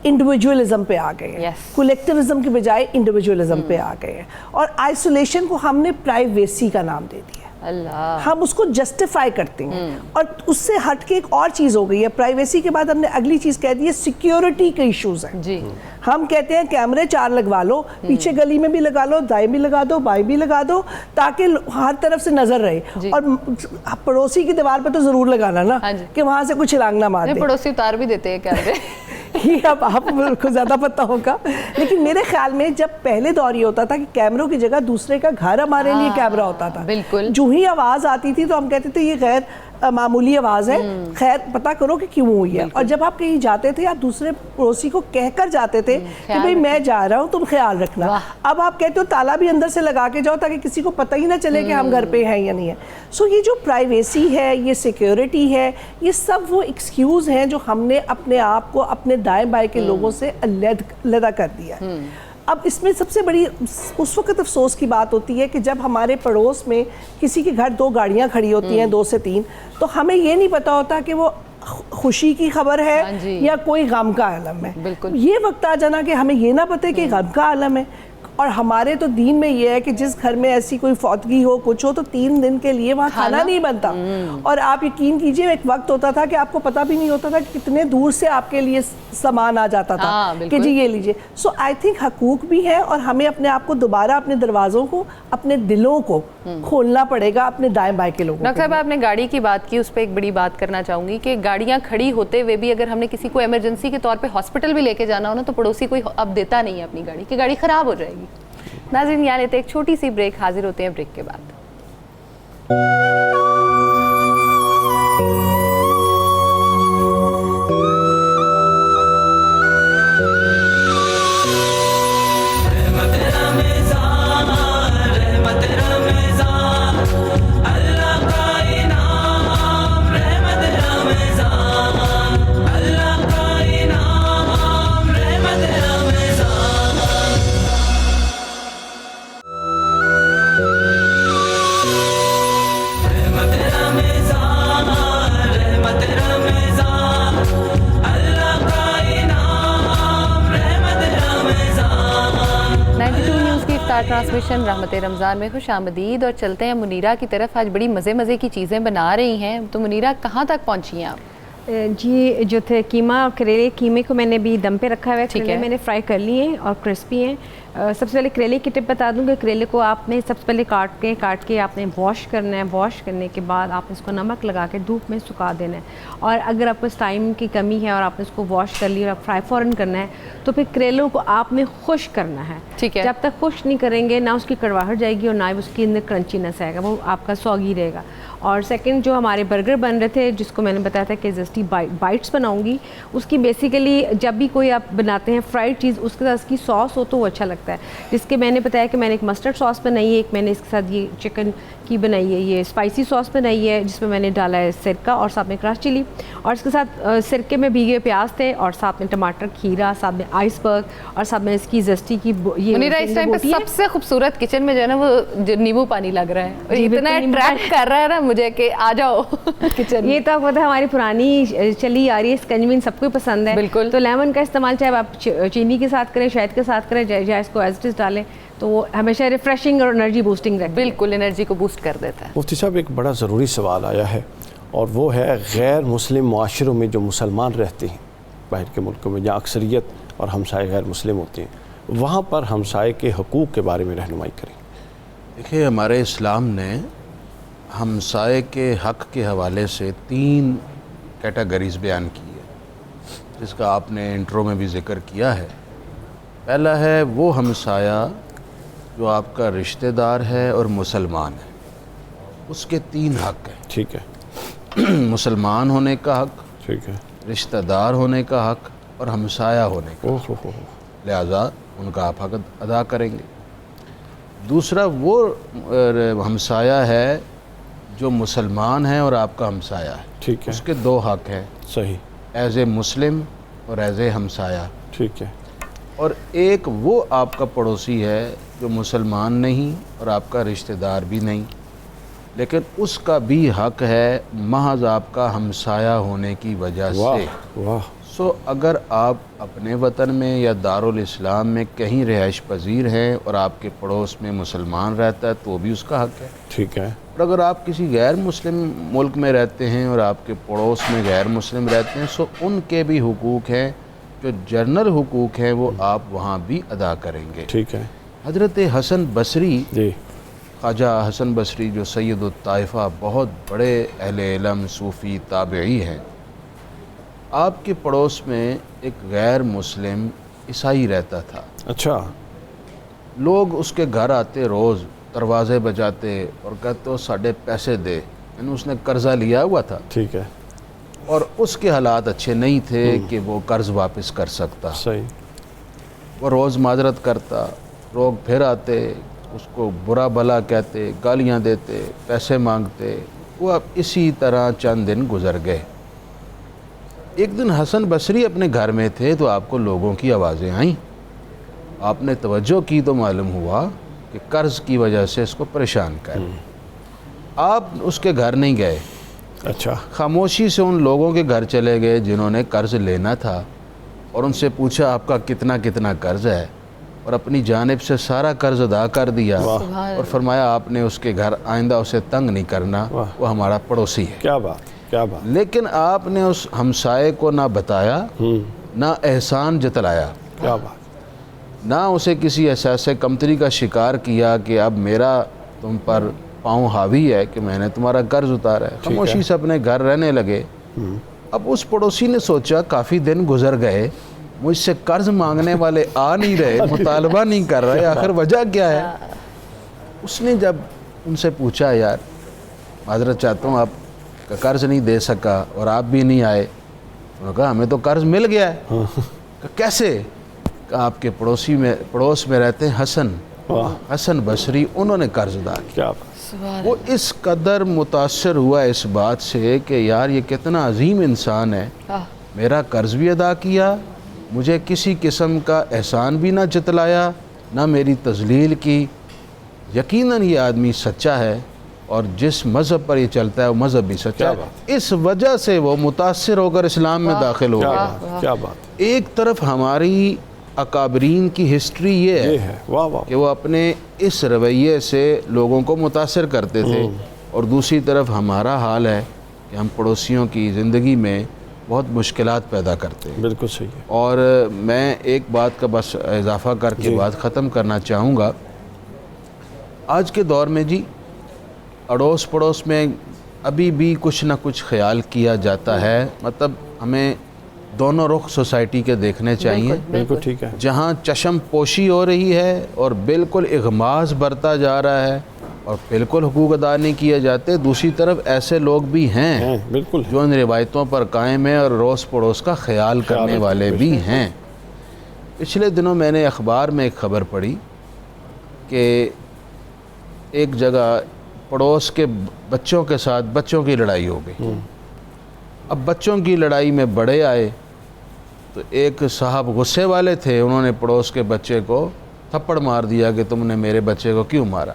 انڈیویجولزم پہ آ گئے ہیں, کولیکٹیوزم کے بجائے انڈیویجولزم پہ آ گئے ہیں, اور آئسولیشن کو ہم نے پرائیویسی کا نام دے دیا. اللہ ہم اس کو جسٹیفائی کرتے ہیں. اور اس سے ہٹ کے ایک اور چیز ہو گئی ہے, پرائیویسی کے بعد ہم نے اگلی چیز کہہ دی ہے سیکیورٹی کے ایشوز ہیں. جی ہم کہتے ہیں کیمرے 4 لگوا لو, پیچھے گلی میں بھی لگا لو, دائیں بھی لگا دو, بائیں بھی لگا دو, تاکہ ہر طرف سے نظر رہے. اور پڑوسی کی دیوار پہ تو ضرور لگانا نا, کہ وہاں سے کچھ چھلانگ نہ مار دے. پڑوسی اتار بھی دیتے ہیں کیمرے. یہ اب آپ کو زیادہ پتہ ہوگا, لیکن میرے خیال میں جب پہلے دور یہ ہوتا تھا کہ کیمروں کی جگہ دوسرے کا گھر ہمارے لیے کیمرہ ہوتا تھا. بالکل. جو ہی آواز آتی تھی تو ہم کہتے تھے یہ غیر معمولی آواز ہے, خیر پتہ کرو کہ کیوں ہوئی ہے. اور جب آپ کہیں جاتے تھے آپ دوسرے پڑوسی کو کہہ کر جاتے تھے کہ بھئی میں جا رہا ہوں تم خیال رکھنا. اب آپ کہتے ہو تالا بھی اندر سے لگا کے جاؤ تاکہ کسی کو پتہ ہی نہ چلے کہ ہم گھر پہ ہیں یا نہیں ہے. سو یہ جو پرائیویسی ہے, یہ سیکیورٹی ہے, یہ سب وہ ایکسکیوز ہیں جو ہم نے اپنے آپ کو اپنے دائیں بائیں کے لوگوں سے علیحدہ کر دیا ہے. اب اس میں سب سے بڑی اس وقت افسوس کی بات ہوتی ہے کہ جب ہمارے پڑوس میں کسی کے گھر 2 گاڑیاں کھڑی ہوتی ہیں, 2 سے 3, تو ہمیں یہ نہیں پتا ہوتا کہ وہ خوشی کی خبر ہے یا کوئی غم کا عالم ہے. یہ وقت آ جانا کہ ہمیں یہ نہ پتہ کہ غم کا عالم ہے. اور ہمارے تو دین میں یہ ہے کہ جس گھر میں ایسی کوئی فوتگی ہو, کچھ ہو, تو 3 دن کے لیے وہاں کھانا نہیں بنتا. اور آپ یقین کیجئے ایک وقت ہوتا تھا کہ آپ کو پتہ بھی نہیں ہوتا تھا کہ کتنے دور سے آپ کے لیے سامان آ جاتا تھا کہ جی یہ لیجئے. سو آئی تھنک حقوق بھی ہے, اور ہمیں اپنے آپ کو دوبارہ اپنے دروازوں کو, اپنے دلوں کو کھولنا پڑے گا اپنے دائیں بائیں کے لوگوں. ڈاکٹر صاحب آپ نے گاڑی کی بات کی, اس پہ ایک بڑی بات کرنا چاہوں گی کہ گاڑیاں کھڑی ہوتے ہوئے بھی اگر ہم نے کسی کو ایمرجنسی کے طور پہ ہاسپٹل بھی لے کے جانا ہو نا, تو پڑوسی کوئی اب دیتا نہیں ہے اپنی گاڑی کہ گاڑی خراب ہو جائے گی. ناظرین یہاں لیتے ایک چھوٹی سی بریک, حاضر ہوتے ہیں بریک کے بعد. ٹرانسمیشن رحمت رمضان میں خوش آمدید. اور چلتے ہیں منیرہ کی طرف. آج بڑی مزے کی چیزیں بنا رہی ہیں, تو منیرہ کہاں تک پہنچی ہیں آپ؟ جی جو تھے قیمہ اور کریلے, قیمے کو میں نے بھی دم پہ رکھا ہوا ہے, کریلے میں نے فرائی کر لیے ہیں اور کرسپی ہیں. سب سے پہلے کریلے کی ٹپ بتا دوں کہ کریلے کو آپ نے سب سے پہلے کاٹ کے آپ نے واش کرنا ہے. واش کرنے کے بعد آپ نے اس کو نمک لگا کے دھوپ میں سکھا دینا ہے. اور اگر آپ کو اس ٹائم کی کمی ہے اور آپ نے اس کو واش کر لی اور آپ فرائی فوراً کرنا ہے, تو پھر کریلوں کو آپ نے خشک کرنا ہے. ٹھیک ہے. جب تک خشک نہیں کریں گے نہ اس کی کڑواہٹ جائے گی اور نہ اس کے اندر کرنچینس آئے گا, وہ آپ کا سوگی رہے گا. اور سیکنڈ جو ہمارے برگر بن رہے تھے, جس کو میں نے بتایا تھا کہ زسٹی بائٹس بناؤں گی, اس کی بیسیکلی جب بھی کوئی آپ بناتے ہیں فرائیڈ چیز, اس کے ساتھ اس کی ساس ہو تو وہ اچھا لگتا ہے. جس کے میں نے بتایا کہ میں نے ایک مسٹرڈ ساس بنائی ہے, ایک میں نے اس کے ساتھ یہ چکن کی بنائی ہے, یہ اسپائسی ساس بنائی ہے جس میں میں نے ڈالا ہے سرکہ اور ساتھ میں کراش چلی, اور اس کے ساتھ سرکے میں بھیگے پیاز تھے, اور ساتھ میں ٹماٹر, کھیرا, ساتھ میں آئس برگ, اور ساتھ میں اس کی زسٹی کی منیرہ اس ٹائم پہ سب سے خوبصورت کچن میں جو ہے نا وہ نیبو پانی لگ رہا ہے, اور اتنا اٹریکٹ کر رہا ہے نا مجھے کہ آ جاؤ کچن. یہ تو آپ پتہ ہماری پرانی چلی آ رہی ہے, اسکنجمین سب کو پسند ہے. بالکل. تو لیمن کا استعمال چاہے آپ چینی کے ساتھ کریں, شہد کے ساتھ کریں, جائے اس کو ایز اٹ از ڈالیں, تو وہ ہمیشہ ریفریشنگ اور انرجی بوسٹنگ رہتا ہے. بالکل انرجی کو بوسٹ کر دیتا ہے. مفتی صاحب ایک بڑا ضروری سوال آیا ہے, اور وہ ہے غیر مسلم معاشروں میں جو مسلمان رہتے ہیں باہر کے ملکوں میں, جہاں اکثریت اور ہمسائے غیر مسلم ہوتے ہیں, وہاں پر ہمسائے کے حقوق کے بارے میں رہنمائی کریں. دیکھیے ہمارے اسلام نے ہمسائے کے حق کے حوالے سے 3 کیٹیگریز بیان کی ہے, جس کا آپ نے انٹرو میں بھی ذکر کیا ہے. پہلا ہے وہ ہمسایہ جو آپ کا رشتہ دار ہے اور مسلمان ہے, اس کے 3 حق ہیں. ٹھیک ہے. مسلمان ہونے کا حق, ٹھیک ہے, رشتہ دار ہونے کا حق, اور ہمسایہ ہونے کا حق. اوہ لہٰذا ان کا آپ حق ادا کریں گے. دوسرا وہ ہمسایہ ہے جو مسلمان ہے اور آپ کا ہمسایہ ہے, ٹھیک ہے, اس کے 2 حق ہیں. صحیح. ایز اے مسلم اور ایز اے ہمسایہ. ٹھیک ہے. اور ایک وہ آپ کا پڑوسی ہے جو مسلمان نہیں اور آپ کا رشتہ دار بھی نہیں, لیکن اس کا بھی حق ہے محض آپ کا ہمسایہ ہونے کی وجہ سے. واہ. سو اگر آپ اپنے وطن میں یا دارالاسلام میں کہیں رہائش پذیر ہیں اور آپ کے پڑوس میں مسلمان رہتا ہے تو وہ بھی اس کا حق ہے. ٹھیک ہے. اور اگر آپ کسی غیر مسلم ملک میں رہتے ہیں اور آپ کے پڑوس میں غیر مسلم رہتے ہیں سو ان کے بھی حقوق ہیں، جو جنرل حقوق ہیں وہ آپ وہاں بھی ادا کریں گے. ٹھیک ہے. حضرت حسن بصری، جی خواجہ حسن بصری جو سید الطائفہ، بہت بڑے اہل علم صوفی تابعی ہیں، آپ کے پڑوس میں ایک غیر مسلم عیسائی رہتا تھا. اچھا. لوگ اس کے گھر آتے، روز دروازے بجاتے اور کہتے ہو ساڑھے پیسے دے، یعنی اس نے قرضہ لیا ہوا تھا. ٹھیک ہے. اور اس کے حالات اچھے نہیں تھے کہ وہ قرض واپس کر سکتا. صحیح. وہ روز معذرت کرتا، لوگ پھر آتے، اس کو برا بھلا کہتے، گالیاں دیتے، پیسے مانگتے. وہ اب اسی طرح چند دن گزر گئے. ایک دن حسن بصری اپنے گھر میں تھے تو آپ کو لوگوں کی آوازیں آئیں. آپ نے توجہ کی تو معلوم ہوا کہ قرض کی وجہ سے اس کو پریشان کر. آپ اس کے گھر نہیں گئے. اچھا. خاموشی سے ان لوگوں کے گھر چلے گئے جنہوں نے قرض لینا تھا اور ان سے پوچھا آپ کا کتنا قرض ہے، اور اپنی جانب سے سارا قرض ادا کر دیا. اور فرمایا آپ نے اس کے گھر آئندہ اسے تنگ نہیں کرنا، وہ ہمارا پڑوسی ہے. کیا بات، کیا بات. لیکن آپ نے اس ہمسائے کو نہ بتایا، نہ احسان جتلایا، کیا بات. نہ اسے کسی احساس کمتری کا شکار کیا کہ اب میرا تم پر پاؤں حاوی ہے کہ میں نے تمہارا قرض اتارا ہے. خاموشی سے اپنے گھر رہنے لگے. اب اس پڑوسی نے سوچا کافی دن گزر گئے، مجھ سے قرض مانگنے والے آ نہیں رہے، مطالبہ نہیں کر رہے، آخر وجہ کیا ہے؟ اس نے جب ان سے پوچھا یار معذرت چاہتا ہوں آپ کا قرض نہیں دے سکا اور آپ بھی نہیں آئے. انہوں نے کہا ہمیں تو قرض مل گیا ہے. کیسے؟ آپ کے پڑوس میں رہتے ہیں حسن بصری، انہوں نے قرض ادا کیا. وہ اس قدر متاثر ہوا اس بات سے کہ یار یہ کتنا عظیم انسان ہے، میرا قرض بھی ادا کیا، مجھے کسی قسم کا احسان بھی نہ جتلایا، نہ میری تذلیل کی. یقیناً یہ آدمی سچا ہے اور جس مذہب پر یہ چلتا ہے وہ مذہب بھی سچا ہے. اس وجہ سے وہ متاثر ہو کر اسلام میں داخل ہو گیا. کیا بات. ایک طرف ہماری اکابرین کی ہسٹری یہ ہے کہ وہ اپنے اس رویے سے لوگوں کو متاثر کرتے تھے، اور دوسری طرف ہمارا حال ہے کہ ہم پڑوسیوں کی زندگی میں بہت مشکلات پیدا کرتے ہیں. بالکل صحیح ہے. اور میں ایک بات کا بس اضافہ کر کے بات ختم کرنا چاہوں گا. آج کے دور میں جی اڑوس پڑوس میں ابھی بھی کچھ نہ کچھ خیال کیا جاتا ہے. مطلب ہمیں دونوں رخ سوسائٹی کے دیکھنے چاہیے. بالکل ٹھیک ہے. جہاں چشم پوشی ہو رہی ہے اور بالکل اغماض برتا جا رہا ہے اور بالکل حقوق ادا نہیں کیے جاتے، دوسری طرف ایسے لوگ بھی ہیں بالکل جو ان روایتوں پر قائم ہیں اور روس پڑوس کا خیال کرنے والے بھی ہیں. پچھلے دنوں میں نے اخبار میں ایک خبر پڑھی کہ ایک جگہ پڑوس کے بچوں کے ساتھ بچوں کی لڑائی ہو گئی. اب بچوں کی لڑائی میں بڑے آئے تو ایک صاحب غصے والے تھے، انہوں نے پڑوس کے بچے کو تھپڑ مار دیا کہ تم نے میرے بچے کو کیوں مارا.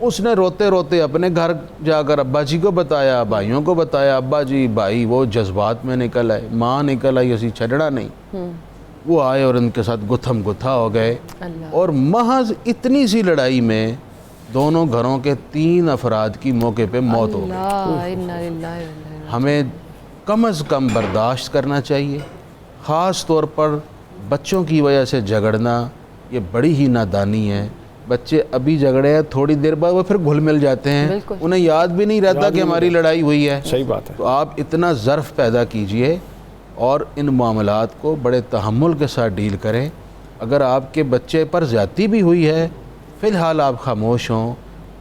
اس نے روتے روتے اپنے گھر جا کر ابا جی کو بتایا، بھائیوں کو بتایا. ابا جی بھائی وہ جذبات میں نکل آئے، ماں نکل آئی، اسی چھڑڑا نہیں. وہ آئے اور ان کے ساتھ گتھم گتھا ہو گئے. اور محض اتنی سی لڑائی میں دونوں گھروں کے 3 افراد کی موقع پہ موت ہو گئی. ہمیں کم از کم برداشت کرنا چاہیے. خاص طور پر بچوں کی وجہ سے جھگڑنا یہ بڑی ہی نادانی ہے. بچے ابھی جھگڑے ہیں، تھوڑی دیر بعد وہ پھر گھل مل جاتے ہیں، انہیں یاد بھی نہیں رہتا کہ ہماری لڑائی ہوئی ہے. صحیح بات ہے. تو آپ اتنا ظرف پیدا کیجئے اور ان معاملات کو بڑے تحمل کے ساتھ ڈیل کریں. اگر آپ کے بچے پر زیادتی بھی ہوئی ہے، فی الحال آپ خاموش ہوں،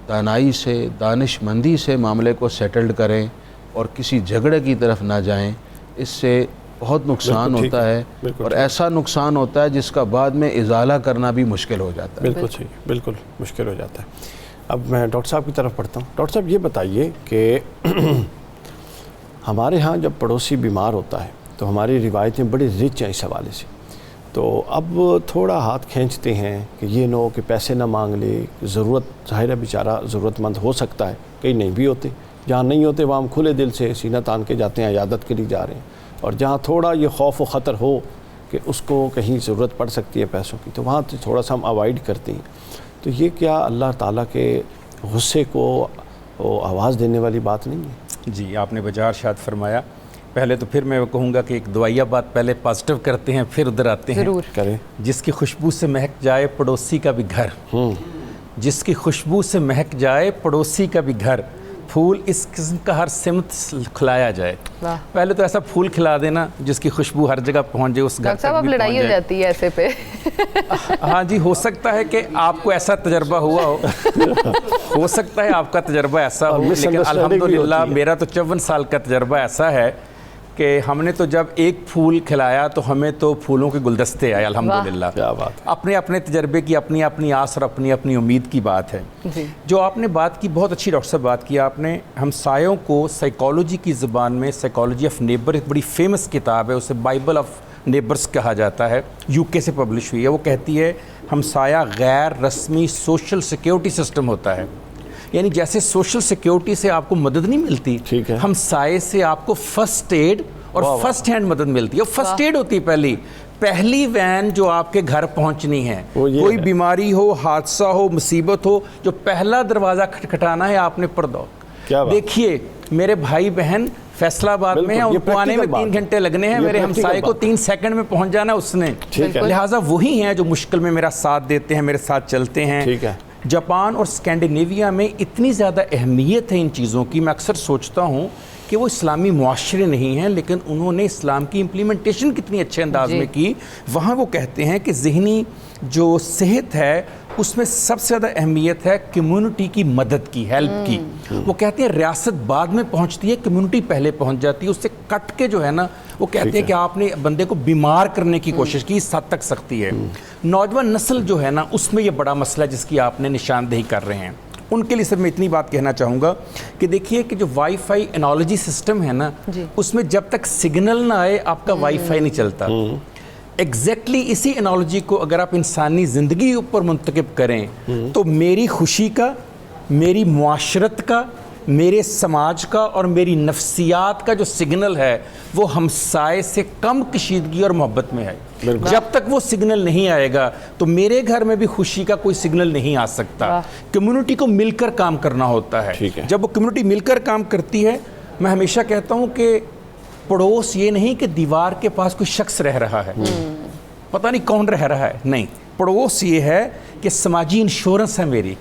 دانائی سے، دانش مندی سے معاملے کو سیٹلڈ کریں اور کسی جھگڑے کی طرف نہ جائیں. اس سے بہت نقصان ہوتا ہے اور ایسا نقصان ہوتا ہے جس کا بعد میں ازالہ کرنا بھی مشکل ہو جاتا ہے. بالکل صحیح، بالکل مشکل ہو جاتا ہے. اب میں ڈاکٹر صاحب کی طرف پڑھتا ہوں. ڈاکٹر صاحب یہ بتائیے کہ ہمارے ہاں جب پڑوسی بیمار ہوتا ہے تو ہماری روایتیں بڑی رچ ہیں اس حوالے سے. تو اب تھوڑا ہاتھ کھینچتے ہیں کہ یہ نہ ہو کہ پیسے نہ مانگ لے، ضرورت ظاہر ہے بیچارہ ضرورت مند ہو سکتا ہے، کہیں نہیں بھی ہوتے. جہاں نہیں ہوتے وہاں ہم کھلے دل سے سینہ تان کے جاتے ہیں، عیادت کے لیے جا رہے ہیں. اور جہاں تھوڑا یہ خوف و خطر ہو کہ اس کو کہیں ضرورت پڑ سکتی ہے پیسوں کی، تو وہاں تھوڑا سا ہم اوائڈ کرتے ہیں. تو یہ کیا اللہ تعالیٰ کے غصے کو وہ آواز دینے والی بات نہیں ہے. جی آپ نے بجا ارشاد فرمایا. پہلے تو پھر میں کہوں گا کہ ایک دعائیہ بات پہلے پازیٹیو کرتے ہیں پھر ادھر آتے ہیں. ضرور کریں. جس کی خوشبو سے مہک جائے پڑوسی کا بھی گھر, جس کی خوشبو سے مہک جائے پڑوسی کا بھی گھر, پھول اس قسم کا ہر سمت کھلایا جائے. پہلے تو ایسا پھول کھلا دینا جس کی خوشبو ہر جگہ پہنچ جائے, اس گھر تک بھی اب لڑائی ہو جاتی ہے ایسے پہ. ہاں جی, ہو سکتا ہے کہ آپ کو ایسا تجربہ ہوا ہو سکتا ہے آپ کا تجربہ ایسا ہو, لیکن الحمدللہ میرا تو 54 سال کا تجربہ ایسا ہے کہ ہم نے تو جب ایک پھول کھلایا تو ہمیں تو پھولوں کے گلدستے آئے الحمدللہ. کیا بات. اپنے اپنے تجربے کی اپنی اپنی آس اور اپنی اپنی امید کی بات ہے. جو آپ نے بات کی بہت اچھی ڈاکٹر صاحب بات کی آپ نے. ہمسایوں کو سائیکالوجی کی زبان میں سائیکالوجی آف نیبر ایک بڑی فیمس کتاب ہے, اسے بائبل آف نیبرز کہا جاتا ہے, UK سے پبلش ہوئی ہے. وہ کہتی ہے ہمسایہ غیر رسمی سوشل سیکیورٹی سسٹم ہوتا ہے. یعنی جیسے سوشل سیکیورٹی سے آپ کو مدد نہیں ملتی, ہمسائے سے آپ کو فرسٹ ایڈ اور فرسٹ ہینڈ مدد ملتی ہے. فرسٹ ایڈ ہوتی ہے پہلی وین جو آپ کے گھر پہنچنی ہے, کوئی بیماری ہو, حادثہ ہو, مصیبت ہو, جو پہلا دروازہ کھٹکھٹانا ہے آپ نے پردہ. دیکھیے میرے بھائی بہن فیصلہ آباد میں ہیں, ان کو آنے میں 3 گھنٹے لگنے ہیں, میرے ہمسائے کو 3 سیکنڈ میں پہنچ جانا اس نے. لہٰذا وہی ہیں جو مشکل میں میرا ساتھ دیتے ہیں, میرے ساتھ چلتے ہیں. جاپان اور اسکینڈینیویا میں اتنی زیادہ اہمیت ہے ان چیزوں کی, میں اکثر سوچتا ہوں کہ وہ اسلامی معاشرے نہیں ہیں لیکن انہوں نے اسلام کی امپلیمنٹیشن کتنی اچھے انداز میں کی. وہاں وہ کہتے ہیں کہ ذہنی جو صحت ہے اس میں سب سے زیادہ اہمیت ہے کمیونٹی کی مدد کی, ہیلپ کی. وہ کہتے ہیں ریاست بعد میں پہنچتی ہے, کمیونٹی پہلے پہنچ جاتی ہے. اس سے کٹ کے جو ہے نا, وہ کہتے ہیں کہ آپ نے بندے کو بیمار کرنے کی کوشش کی, اس حد تک سختی ہے. نوجوان نسل جو ہے نا اس میں یہ بڑا مسئلہ جس کی آپ نے نشاندہی کر رہے ہیں, ان کے لیے صرف میں اتنی بات کہنا چاہوں گا کہ دیکھیے کہ جو وائی فائی انالوجی سسٹم ہے نا, اس میں جب تک سگنل نہ آئے آپ کا وائی فائی نہیں چلتا. ایگزیکٹلی اسی انالوجی کو اگر آپ انسانی زندگی اوپر منتخب کریں تو میری خوشی کا, میری معاشرت کا, میرے سماج کا اور میری نفسیات کا جو سگنل ہے وہ ہمسائے سے کم کشیدگی اور محبت میں ہے. جب تک وہ سگنل نہیں آئے گا تو میرے گھر میں بھی خوشی کا کوئی سگنل نہیں آ سکتا. کمیونٹی کو مل کر کام کرنا ہوتا ہے. جب وہ کمیونٹی مل کر کام کرتی ہے, میں ہمیشہ کہتا ہوں کہ پڑوس یہ نہیں کہ دیوار کے پاس کوئی شخص رہ رہا ہے, پتہ نہیں کون رہ رہا ہے, نہیں. پڑوس یہ ہے کہ سماجی انشورنس ہے میری.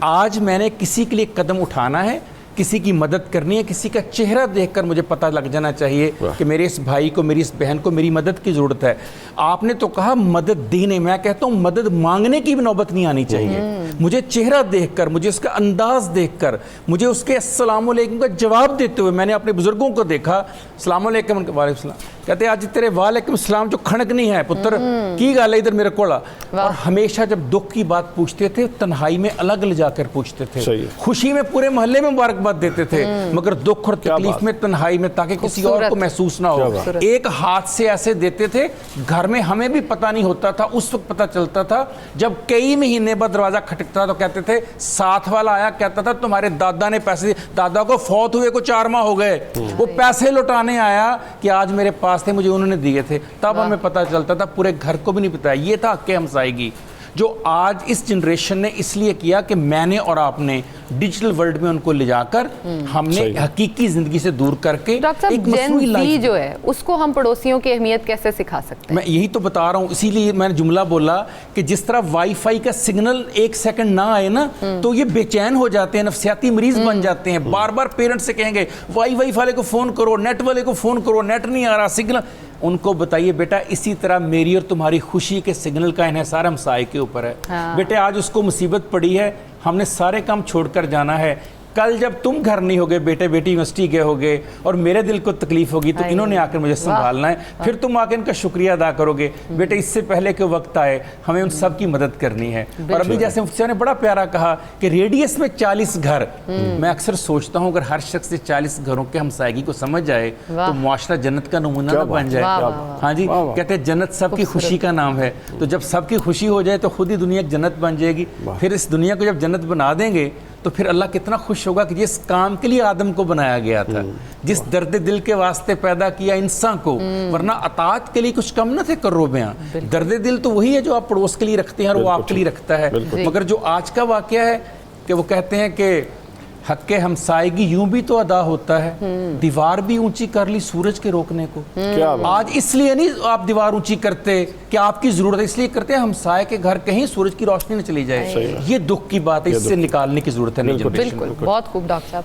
آج میں نے کسی کے لیے قدم اٹھانا ہے, کسی کی مدد کرنی ہے, کسی کا چہرہ دیکھ کر مجھے پتہ لگ جانا چاہیے کہ میرے اس بھائی کو, میری اس بہن کو میری مدد کی ضرورت ہے. آپ نے تو کہا مدد دینے, میں کہتا ہوں مدد مانگنے کی بھی نوبت نہیں آنی چاہیے. مجھے چہرہ دیکھ کر, مجھے اس کا انداز دیکھ کر, مجھے اس کے السلام علیکم کا جواب دیتے ہوئے, میں نے اپنے بزرگوں کو دیکھا, السلام علیکم, وعلیکم السلام, کہتے ہیں آج تیرے وعلیکم السلام جو کھڑک نہیں ہے پتر کی گال ہے ادھر میرے کوڑا. اور ہمیشہ جب دکھ کی بات پوچھتے تھے تنہائی میں الگ لے جا کر پوچھتے تھے, خوشی میں پورے محلے میں مبارکباد دیتے تھے, مگر دکھ اور تکلیف میں تنہائی میں, تاکہ کسی اور کو محسوس نہ ہو. ایک ہاتھ سے ایسے دیتے تھے, گھر میں ہمیں بھی پتہ نہیں ہوتا تھا, اس وقت پتہ چلتا تھا جب کئی مہینے بعد دروازہ کھٹکتا تو کہتے تھے ساتھ والا آیا, کہتا تھا تمہارے دادا نے پیسے, دادا کو فوت ہوئے کو 4 ماہ ہو گئے, وہ پیسے لوٹانے آیا کہ آج میرے پاس تھے, مجھے انہوں نے دیے تھے. تب ہمیں پتہ چلتا تھا, پورے گھر کو بھی نہیں پتا. یہ تھا کہ ہمسائیگی جو آج اس جنریشن نے اس لیے کیا کہ میں نے اور آپ نے ڈیجیٹل ورلڈ میں ان کو لے جا کر ہم نے حقیقی زندگی سے دور کر کے ایک مصنوعی لائف جو ہے اس کو ہم پڑوسیوں کی اہمیت کیسے سکھا سکتے ہیں. میں یہی تو بتا رہا ہوں, اسی لیے میں نے جملہ بولا کہ جس طرح وائی فائی کا سگنل 1 سیکنڈ نہ آئے نا تو یہ بے چین ہو جاتے ہیں, نفسیاتی مریض بن جاتے ہیں. بار بار پیرنٹس سے کہیں گے وائی والے کو فون کرو, نیٹ والے کو فون کرو, نیٹ نہیں آ رہا, سگنل. ان کو بتائیے بیٹا اسی طرح میری اور تمہاری خوشی کے سگنل کا انحصار ہمسائے کے اوپر ہے. بیٹے آج اس کو مصیبت پڑی ہے, ہم نے سارے کام چھوڑ کر جانا ہے. کل جب تم گھر نہیں ہوگے, بیٹے بیٹی یونیورسٹی گئے ہوگے اور میرے دل کو تکلیف ہوگی تو انہوں نے آ کر مجھے سنبھالنا ہے, پھر تم آ کے ان کا شکریہ ادا کرو گے. بیٹے اس سے پہلے کہ وقت آئے ہمیں ان سب کی مدد کرنی ہے. اور ابھی جیسے مفتی نے بڑا پیارا کہا کہ ریڈیس میں 40 گھر, میں اکثر سوچتا ہوں اگر ہر شخص 40 گھروں کے ہمسائیگی کو سمجھ جائے تو معاشرہ جنت کا نمونہ نہ بن جائے. ہاں جی, کہتے ہیں جنت سب کی خوشی کا نام ہے, تو جب سب کی خوشی ہو جائے تو خود ہی دنیا ایک جنت بن جائے گی. پھر اس دنیا کو جب جنت بنا دیں گے تو پھر اللہ کتنا خوش ہوگا کہ جس کام کے لیے آدم کو بنایا گیا تھا, جس درد دل کے واسطے پیدا کیا انسان کو, ورنہ اطاعت کے لیے کچھ کم نہ تھے کروبیاں. درد دل تو وہی ہے جو آپ پڑوس کے لیے رکھتے ہیں اور وہ آپ کے لیے رکھتا ہے. مگر جو آج کا واقعہ ہے کہ وہ کہتے ہیں کہ حق ہمسائیگی یوں بھی تو ادا ہوتا ہے, دیوار بھی اونچی کر لی سورج کے روکنے کو. آج اس لیے نہیں آپ دیوار اونچی کرتے کہ آپ کی ضرورت ہے, اس لیے کرتے ہیں ہمسائے کے گھر کہیں سورج کی روشنی نہ چلی جائے. یہ دکھ کی بات ہے, اس سے نکالنے کی ضرورت ہے. بالکل, بہت خوب. ڈاکٹر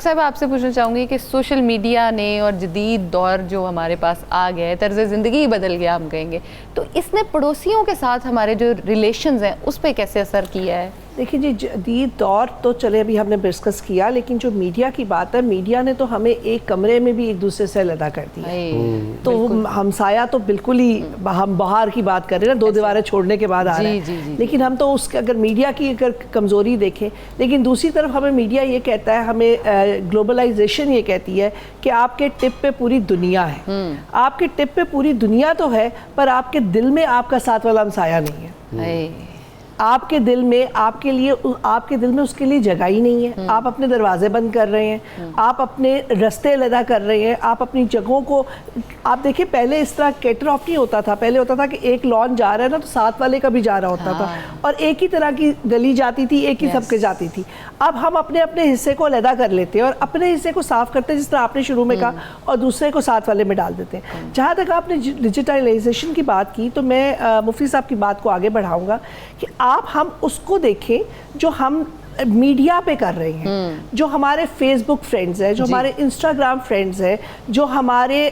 صاحب آپ سے پوچھنا چاہوں گی کہ سوشل میڈیا نے اور جدید دور جو ہمارے پاس آ گیا ہے, طرز زندگی بدل گیا ہم کہیں گے, تو اس نے پڑوسیوں کے ساتھ ہمارے جو ریلیشنز ہیں اس پہ کیسے اثر کیا ہے؟ دیکھیں جی, جدید دور تو چلے ابھی ہم نے ڈسکس کیا, لیکن جو میڈیا کی بات ہے, میڈیا نے تو ہمیں ایک کمرے میں بھی ایک دوسرے سے علیحدہ کر دیا. تو ہمسایہ تو بالکل ہی, ہم باہر کی بات کر رہے ہیں نا, 2 دیواریں چھوڑنے کے بعد آ رہے ہیں, لیکن ہم تو اس اگر میڈیا کی اگر کمزوری دیکھیں, لیکن دوسری طرف ہمیں میڈیا یہ کہتا ہے, ہمیں گلوبلائزیشن یہ کہتی ہے کہ آپ کے ٹپ پہ پوری دنیا ہے. آپ کے ٹپ پہ پوری دنیا تو ہے, پر آپ کے دل میں آپ کا ساتھ والا ہمسایہ نہیں ہے. آپ کے دل میں, آپ کے لیے, آپ کے دل میں اس کے لیے جگہ ہی نہیں ہے. آپ اپنے دروازے بند کر رہے ہیں, آپ اپنے رستے علیحدہ کر رہے ہیں, آپ اپنی جگہوں کو, آپ دیکھیں پہلے اس طرح کیٹر آف نہیں ہوتا تھا. پہلے ہوتا تھا کہ ایک لان جا رہا ہے نا تو ساتھ والے کا بھی جا رہا ہوتا تھا, اور ایک ہی طرح کی گلی جاتی تھی, ایک ہی سب کے جاتی تھی. اب ہم اپنے اپنے حصے کو علیحدہ کر لیتے ہیں اور اپنے حصے کو صاف کرتے ہیں, جس طرح آپ نے شروع میں کہا, اور دوسرے کو ساتھ والے میں ڈال دیتے ہیں. جہاں تک آپ نے ڈیجیٹائلائزیشن کی بات کی, تو میں مفتی صاحب کی بات کو آگے بڑھاؤں گا کہ ہم اس کو دیکھیں جو ہم میڈیا پہ کر رہے ہیں, جو ہمارے فیس بک فرینڈز ہیں, جو ہمارے انسٹاگرام فرینڈز ہیں, جو ہمارے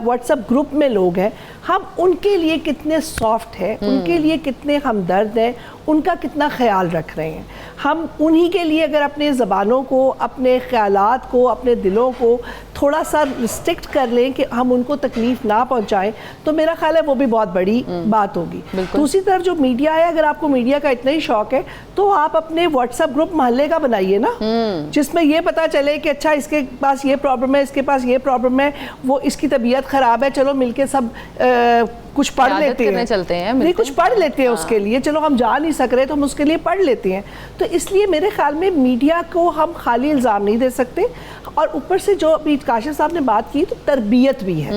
واٹس ایپ گروپ میں لوگ ہیں, ہم ان کے لیے کتنے سافٹ ہیں, ان کے لیے کتنے ہمدرد ہیں, ان کا کتنا خیال رکھ رہے ہیں. ہم انہی کے لیے اگر اپنے زبانوں کو, اپنے خیالات کو, اپنے دلوں کو تھوڑا سا ریسٹرکٹ کر لیں کہ ہم ان کو تکلیف نہ پہنچائیں, تو میرا خیال ہے وہ بھی بہت بڑی بات ہوگی. دوسری طرف جو میڈیا ہے, اگر آپ کو میڈیا کا اتنا ہی شوق ہے تو آپ اپنے واٹس ایپ گروپ محلے کا بنائیے نا, جس میں یہ پتا چلے کہ اچھا اس کے پاس یہ پرابلم ہے, اس کے پاس یہ پرابلم ہے, وہ اس کی طبیعت خراب ہے, چلو مل کے سب کچھ پڑھ لیتے ہیں, نہیں کچھ پڑھ لیتے ہیں اس کے لیے, چلو ہم جا نہیں سک رہے تو ہم اس کے لیے پڑھ لیتے ہیں. تو اس لیے میرے خیال میں میڈیا کو ہم خالی الزام نہیں دے سکتے. اور اوپر سے جو ابھی کاشف صاحب نے بات کی, تو تربیت بھی ہے.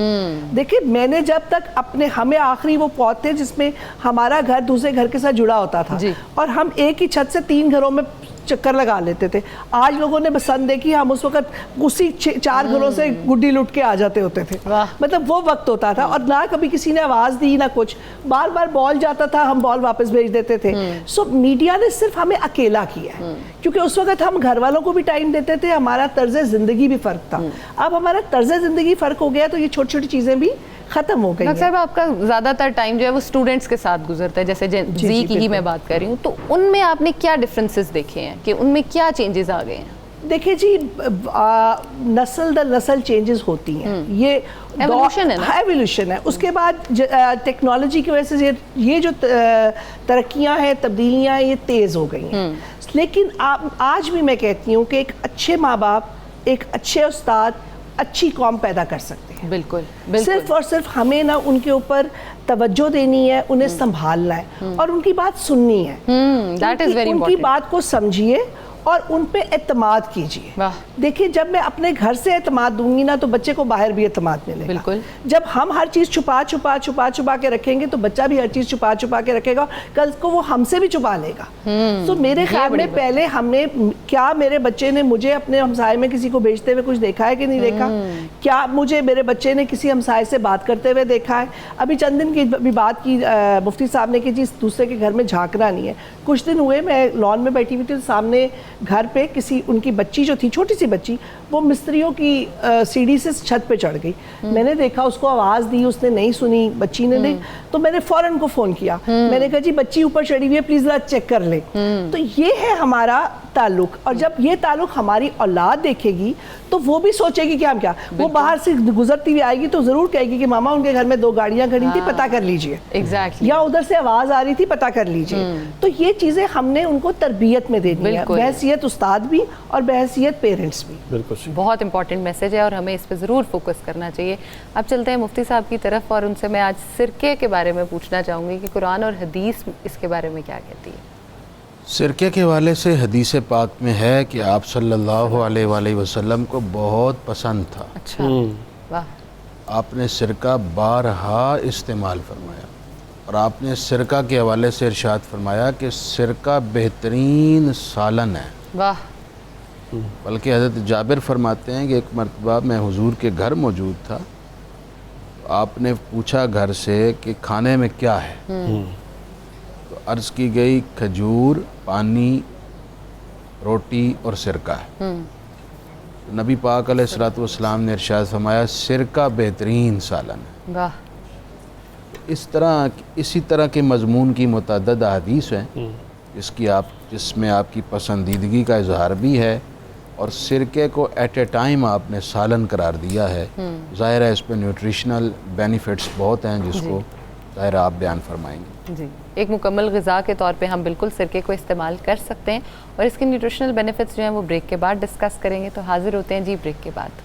دیکھیں میں نے جب تک اپنے, ہمیں آخری وہ پوت تھے جس میں ہمارا گھر دوسرے گھر کے ساتھ جڑا ہوتا تھا, اور ہم ایک ہی چھت سے 3 گھروں میں چکر لگا لیتے تھے. آج لوگوں نے پسند دیکھی, ہم اس وقت اسی 4 گھروں سے گڈی لٹ کے آ جاتے ہوتے تھے. مطلب وہ وقت ہوتا تھا, اور نہ کبھی کسی نے آواز دی نہ کچھ, بار بار بال جاتا تھا, ہم بال واپس بھیج دیتے تھے. سو میڈیا نے صرف ہمیں اکیلا کیا ہے, کیونکہ اس وقت ہم گھر والوں کو بھی ٹائم دیتے تھے, ہمارا طرز زندگی بھی فرق تھا. اب ہمارا طرز زندگی فرق ہو گیا, تو یہ چھوٹی چھوٹی چیزیں بھی ختم ہو گئی. ڈاکٹر صاحب آپ کا زیادہ تر ٹائم جو ہے وہ اسٹوڈنٹس کے ساتھ گزرتا ہے, جیسے زی کی ہی میں بات کر رہی ہوں, تو ان میں آپ نے کیا ڈفرینسز دیکھے ہیں, کہ ان میں کیا چینجز آ گئے ہیں؟ دیکھیں جی, نسل در نسل چینجز ہوتی ہیں, یہ ایولیوشن ہے. اس کے بعد ٹیکنالوجی کی وجہ سے یہ جو ترقیاں ہیں, تبدیلیاں ہیں, یہ تیز ہو گئی ہیں. لیکن آج بھی میں کہتی ہوں کہ ایک اچھے ماں باپ, ایک اچھے استاد اچھی قوم پیدا کر سکتے ہیں. بالکل. صرف اور صرف ہمیں نا ان کے اوپر توجہ دینی ہے, انہیں سنبھالنا ہے, اور ان کی بات سننی ہے. ان کی بات کو سمجھیے اور ان پہ اعتماد کیجیے. دیکھیں جب میں اپنے گھر سے اعتماد دوں گی نا, تو بچے کو باہر بھی اعتماد ملے گا. بالکل. جب ہم ہر چیز چھپا کے رکھیں گے, تو بچہ بھی ہر چیز چھپا کے رکھے گا, کل کو وہ ہم سے بھی چھپا لے گا. تو میرے خیال میں پہلے ہم نے, کیا میرے بچے نے مجھے اپنے ہمسائے میں کسی کو بھیجتے ہوئے کچھ دیکھا ہے کہ نہیں دیکھا, کیا مجھے میرے بچے نے کسی ہمسائے سے بات کرتے ہوئے دیکھا ہے. ابھی چند دن کی بھی بات کی مفتی صاحب نے کہ جی دوسرے کے گھر میں جھانکنا نہیں ہے. کچھ دن ہوئے میں لان میں بیٹھی ہوئی تھی, سامنے گھر پہ کسی ان کی بچی جو تھی, چھوٹی سی بچی, وہ مستریوں کی سیڑھی سے چھت پہ چڑھ گئی. میں نے دیکھا, اس کو آواز دی, اس نے نہیں سنی, بچی نے نہیں, تو میں نے فوراً کو فون کیا. میں نے کہا جی بچی اوپر چڑھی ہوئی ہے, پلیز ذرا چیک کر لیں. تو یہ ہے ہمارا تعلق, اور جب یہ تعلق ہماری اولاد دیکھے گی تو وہ بھی سوچے گی کہ ہم کیا, وہ باہر سے گزرتی ہوئی آئے گی تو ضرور کہے گی کہ ماما ان کے گھر میں 2 گاڑیاں کھڑی تھی, پتہ کر لیجئے, یا ادھر سے آواز آ رہی تھی, پتہ کر لیجئے. تو یہ چیزیں ہم نے ان کو تربیت میں دینی ہے, بحیثیت استاد بھی اور بحیثیت پیرنٹس بھی. بالکل بہت امپورٹنٹ میسج ہے, اور ہمیں اس پہ ضرور فوکس کرنا چاہیے. اب چلتے ہیں مفتی صاحب کی طرف, اور ان سے میں آج سرکے کے بارے میں پوچھنا چاہوں گی کہ قرآن اور حدیث اس کے بارے میں کیا کہتی ہے. سرکے کے حوالے سے حدیث پاک میں ہے کہ آپ صلی اللہ علیہ وآلہ وسلم کو بہت پسند تھا. اچھا, واہ. آپ نے سرکہ بارہا استعمال فرمایا, اور آپ نے سرکہ کے حوالے سے ارشاد فرمایا کہ سرکہ بہترین سالن ہے. واہ. بلکہ حضرت جابر فرماتے ہیں کہ ایک مرتبہ میں حضور کے گھر موجود تھا، آپ نے پوچھا گھر سے کہ کھانے میں کیا ہے، تو عرض کی گئی کھجور، پانی، روٹی اور سرکہ ہے۔ نبی پاک علیہ الصلوۃ والسلام نے ارشاد فرمایا سرکہ بہترین سالن ہے۔ واہ، اسی طرح کے مضمون کی متعدد احادیث ہیں جس میں آپ کی پسندیدگی کا اظہار بھی ہے، اور سرکے کو ایٹ اے ٹائم آپ نے سالن قرار دیا ہے۔ ظاہر ہے اس پہ نیوٹریشنل بینیفٹس بہت ہیں جس کو ظاہر آپ بیان فرمائیں گے۔ جی، ایک مکمل غذا کے طور پہ ہم بالکل سرکے کو استعمال کر سکتے ہیں، اور اس کے نیوٹریشنل بینیفٹس جو ہیں وہ بریک کے بعد ڈسکس کریں گے، تو حاضر ہوتے ہیں جی بریک کے بعد۔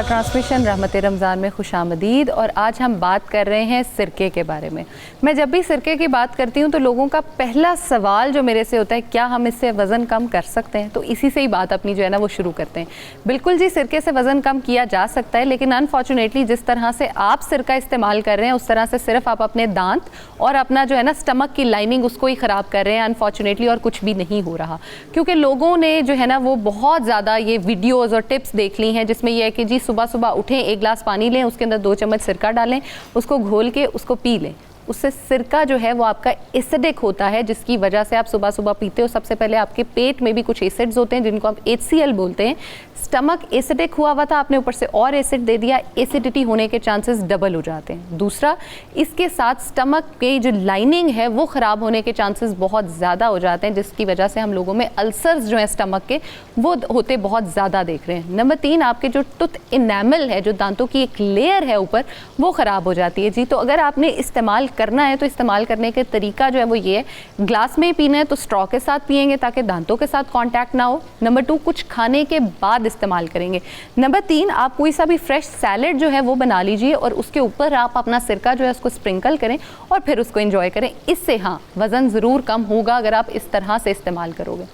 ٹرانسمیشن رحمت رمضان میں خوش آمدید، اور آج ہم بات کر رہے ہیں سرکے کے بارے میں۔ میں جب بھی سرکے کی بات کرتی ہوں تو لوگوں کا پہلا سوال جو میرے سے ہوتا ہے کیا ہم اس سے وزن کم کر سکتے ہیں، تو اسی سے ہی بات اپنی جو ہے نا وہ شروع کرتے ہیں۔ بالکل جی، سرکے سے وزن کم کیا جا سکتا ہے، لیکن انفارچونیٹلی جس طرح سے آپ سرکہ استعمال کر رہے ہیں اس طرح سے صرف آپ اپنے دانت اور اپنا جو ہے نا اسٹمک کی لائننگ اس کو ہی خراب کر رہے ہیں انفارچونیٹلی، اور کچھ بھی نہیں ہو رہا، کیونکہ لوگوں نے جو ہے نا وہ بہت زیادہ یہ ویڈیوز اور ٹپس دیکھ لی ہیں جس میں یہ ہے کہ جی صبح صبح اٹھیں، ایک گلاس پانی لیں، اس کے اندر 2 چمچ سرکہ ڈالیں، اس کو گھول کے اس کو پی لیں۔ اس سے سرکہ جو ہے وہ آپ کا ایسیڈک ہوتا ہے، جس کی وجہ سے آپ صبح صبح پیتے ہو، سب سے پہلے آپ کے پیٹ میں بھی کچھ ایسڈز ہوتے ہیں جن کو آپ HCl بولتے ہیں۔ سٹمک ایسیڈک ہوا تھا، آپ نے اوپر سے اور ایسڈ دے دیا، ایسیڈیٹی ہونے کے چانسز ڈبل ہو جاتے ہیں۔ دوسرا، اس کے ساتھ سٹمک کی جو لائننگ ہے وہ خراب ہونے کے چانسز بہت زیادہ ہو جاتے ہیں، جس کی وجہ سے ہم لوگوں میں السرز جو ہیں سٹمک کے وہ ہوتے بہت زیادہ دیکھ رہے ہیں۔ نمبر 3، آپ کے جو ٹوتھ انیمل ہے، جو دانتوں کی ایک لیئر ہے اوپر، وہ خراب ہو جاتی ہے۔ جی، تو اگر آپ نے استعمال کرنا ہے تو استعمال کرنے کے طریقہ جو ہے وہ یہ ہے، گلاس میں ہی پینا ہے تو اسٹرا کے ساتھ پئیں گے تاکہ دانتوں کے ساتھ کانٹیکٹ نہ ہو۔ نمبر 2، کچھ کھانے کے بعد استعمال کریں گے۔ نمبر 3، آپ کوئی سا بھی فریش سیلڈ جو ہے وہ بنا لیجئے اور اس کے اوپر آپ اپنا سرکہ جو ہے اس کو اسپرنکل کریں اور پھر اس کو انجوائے کریں۔ اس سے ہاں وزن ضرور کم ہوگا اگر آپ اس طرح سے استعمال کرو گے۔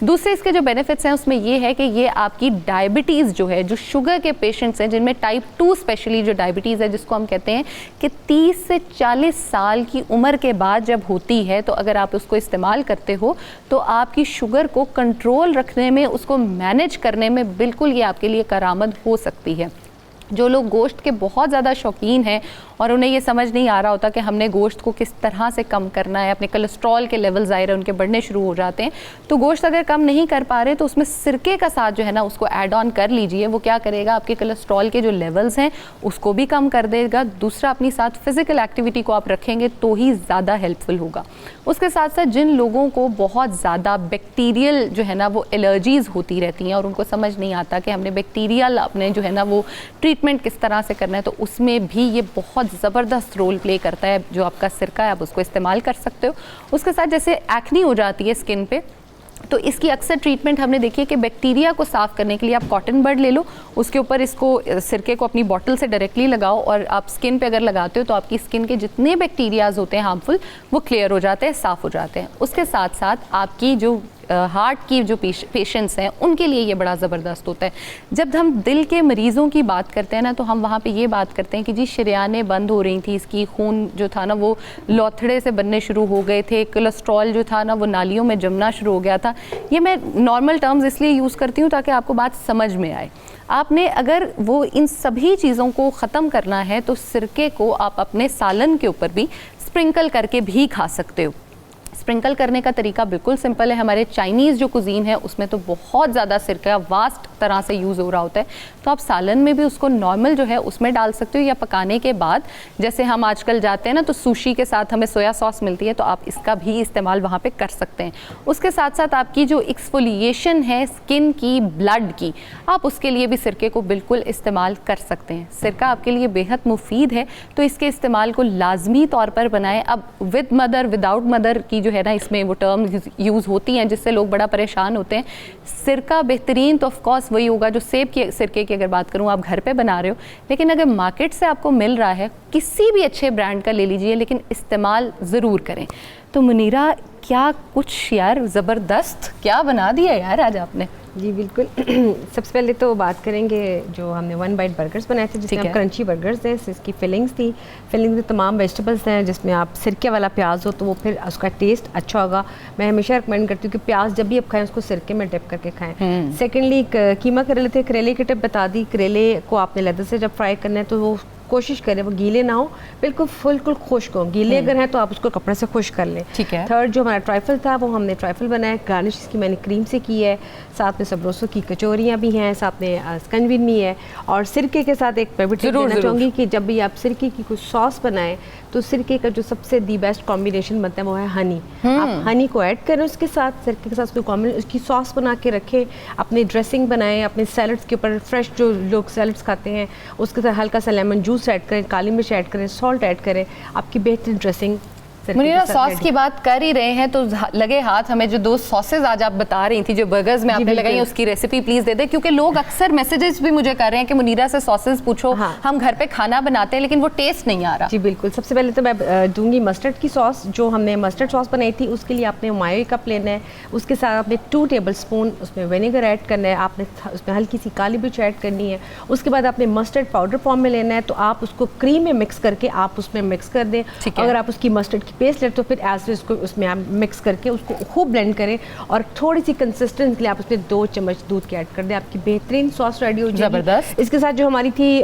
دوسرے اس کے جو بینیفٹس ہیں اس میں یہ ہے کہ یہ آپ کی ڈائبٹیز جو ہے، جو شوگر کے پیشنٹس ہیں جن میں ٹائپ 2 اسپیشلی جو ڈائبٹیز ہے، جس کو ہم کہتے ہیں کہ 30 سے 40 سال کی عمر کے بعد جب ہوتی ہے، تو اگر آپ اس کو استعمال کرتے ہو تو آپ کی شوگر کو کنٹرول رکھنے میں، اس کو مینیج کرنے میں بالکل یہ آپ کے لیے کارآمد ہو سکتی ہے۔ جو لوگ گوشت کے بہت زیادہ شوقین ہیں اور انہیں یہ سمجھ نہیں آ رہا ہوتا کہ ہم نے گوشت کو کس طرح سے کم کرنا ہے، اپنے کولیسٹرول کے لیول ظاہر ہے ان کے بڑھنے شروع ہو جاتے ہیں، تو گوشت اگر کم نہیں کر پا رہے تو اس میں سرکے کا ساتھ جو ہے نا اس کو ایڈ آن کر لیجئے۔ وہ کیا کرے گا، آپ کے کولیسٹرول کے جو لیولز ہیں اس کو بھی کم کر دے گا۔ دوسرا، اپنی ساتھ فزیکل ایکٹیویٹی کو آپ رکھیں گے تو ہی زیادہ ہیلپ فل ہوگا۔ اس کے ساتھ ساتھ جن لوگوں کو بہت زیادہ بیکٹیریل جو ہے نا وہ الرجیز ہوتی رہتی ہیں اور ان کو سمجھ نہیں آتا کہ ہم نے بیکٹیریل اپنے جو ہے نا وہ ٹریٹمنٹ کس طرح سے کرنا ہے، تو اس میں بھی یہ بہت زبردست رول پلے کرتا ہے جو آپ کا سرکہ ہے، آپ اس کو استعمال کر سکتے ہو۔ اس کے ساتھ جیسے ایکنی ہو جاتی ہے اسکن پہ، تو اس کی اکثر ٹریٹمنٹ ہم نے دیکھی ہے کہ بیکٹیریا کو صاف کرنے کے لیے آپ کاٹن بڈ لے لو، اس کے اوپر اس کو سرکے کو اپنی بوٹل سے ڈائریکٹلی لگاؤ اور آپ اسکن پہ اگر لگاتے ہو تو آپ کی اسکن کے جتنے بیکٹیریاز ہوتے ہیں ہارمفل وہ کلیئر ہو جاتے ہیں، صاف ہو جاتے ہیں۔ اس کے ساتھ ساتھ آپ کی جو ہارٹ کی جو پیشنٹس ہیں ان کے لیے یہ بڑا زبردست ہوتا ہے۔ جب ہم دل کے مریضوں کی بات کرتے ہیں نا تو ہم وہاں پہ یہ بات کرتے ہیں کہ جی شریانیں بند ہو رہی تھیں، اس کی خون جو تھا نا وہ لوتھڑے سے بننے شروع ہو گئے تھے، کولیسٹرول جو تھا نا وہ نالیوں میں جمنا شروع ہو گیا تھا۔ یہ میں نارمل ٹرمز اس لیے یوز کرتی ہوں تاکہ آپ کو بات سمجھ میں آئے۔ آپ نے اگر وہ ان سبھی چیزوں کو ختم کرنا ہے تو سرکے کو آپ اپنے سالن کے اوپر بھی اسپرنکل کر کے بھی کھا سکتے ہو۔ اسپرنکل کرنے کا طریقہ بالکل سمپل ہے. ہمارے چائنیز جو کوزین ہے اس میں تو بہت زیادہ سرکہ واسٹ طرح سے یوز ہو رہا ہوتا ہے, تو آپ سالن میں بھی اس کو نارمل جو ہے اس میں ڈال سکتے ہو, یا پکانے کے بعد جیسے ہم آج کل جاتے ہیں نا تو سوشی کے ساتھ ہمیں سویا ساس ملتی ہے, تو آپ اس کا بھی استعمال وہاں پہ کر سکتے ہیں. اس کے ساتھ ساتھ آپ کی جو ایکسفولیشن ہے اسکن کی, بلڈ کی, آپ اس کے لیے بھی سرکے کو بالکل استعمال کر سکتے ہیں. سرکہ آپ کے لیے بےحد مفید ہے, تو اس کے استعمال کو لازمی طور پر بنائیں. اب ود مدر وداؤٹ مدر کی جو ہے نا اس میں وہ ٹرم یوز ہوتی ہیں جس سے لوگ بڑا پریشان ہوتے ہیں. سرکہ بہترین تو آف کورس وہی ہوگا جو سیب کے سرکے کی اگر بات کروں آپ گھر پہ بنا رہے ہو, لیکن اگر مارکیٹ سے آپ کو مل رہا ہے کسی بھی اچھے برانڈ کا لے لیجئے, لیکن استعمال ضرور کریں. تو منیرہ کیا کچھ یار زبردست کیا بنا دیا یار آج آپ نے. جی بالکل. سب سے پہلے تو بات کریں گے جو ہم نے 1 بائٹ برگرز بنائے تھے, جس میں کرنچی برگرز ہیں. اس کی فلنگز تھی, فلنگز میں تمام ویجیٹیبلس ہیں, جس میں آپ سرکے والا پیاز ہو تو وہ پھر اس کا ٹیسٹ اچھا ہوگا. میں ہمیشہ ریکمینڈ کرتی ہوں کہ پیاز جب بھی آپ کھائیں اس کو سرکے میں ڈپ کر کے کھائیں. سیکنڈلی قیمہ کریلے تھے, کریلے کی ٹپ بتا دی. کریلے کو آپ نے لیدر سے جب فرائی کرنا ہے تو وہ کوشش کریں وہ گیلے نہ ہو, بالکل خشک ہوں. گیلے اگر ہیں تو آپ اس کو کپڑے سے خشک کر لیں. ٹھیک ہے. تھرڈ جو ہمارا ٹرائفل تھا وہ ہم نے ٹرائفل بنایا, گارنش اس کی میں نے کریم سے کی ہے, ساتھ میں سبروسو کی کچوریاں بھی ہیں, ساتھ میں اسکنجبین بھی ہے. اور سرکے کے ساتھ ایک میں بھی ٹپ دینا چاہوں گی کہ جب بھی آپ سرکے کی کوئی ساس بنائیں تو سرکے کا جو سب سے دی بیسٹ کمبینیشن بنتا ہے وہ ہے ہنی. آپ ہنی کو ایڈ کریں اس کے ساتھ, سرکے کے ساتھ اس کی ساس بنا کے رکھیں, اپنی ڈریسنگ بنائیں, اپنے سیلڈس کے اوپر فریش جو لوگ سیلڈس کھاتے ہیں اس کے ساتھ ہلکا سا لیمن جوس ایڈ کریں, کالی مرچ ایڈ کریں, سالٹ ایڈ کریں, آپ کی بہترین ڈریسنگ. منیرہ ساس کی بات کر ہی رہے ہیں تو لگے ہاتھ ہمیں جو 2 ساسز آج آپ بتا رہی تھی جو برگرز میں آپ نے لگائی ہیں اس کی ریسیپی پلیز دے دیں, کیونکہ لوگ اکثر میسیجز بھی مجھے کر رہے ہیں کہ منیرہ سے ساسز پوچھو, ہم گھر پہ کھانا بناتے ہیں لیکن وہ ٹیسٹ نہیں آ رہا. جی بالکل. سب سے پہلے تو میں دوں گی مسٹرڈ کی ساس. جو ہم نے مسٹرڈ ساس بنائی تھی اس کے لیے آپ نے مایو کپ لینا ہے, اس کے ساتھ آپ نے 2 ٹیبل اسپون اس میں وینیگر ایڈ کرنا ہے, آپ نے اس میں ہلکی سی کالی مرچ ایڈ کرنی ہے. اس کے بعد آپ نے مسٹرڈ پاؤڈر فارم میں لینا ہے, تو آپ اس کو کریم میں مکس کر کے آپ اس میں مکس کر دیں. اگر آپ اس کی مسٹرڈ کی پیسٹ لیں تو پھر اس کو اس میں آپ مکس کر کے اس کو خوب بلینڈ کریں, اور تھوڑی سی کنسسٹنٹ کے لیے آپ اس میں 2 چمچ دودھ کے ایڈ کر دیں. آپ کی بہترین ساس ریڈی ہو جائے گی. اس کے ساتھ جو ہماری تھی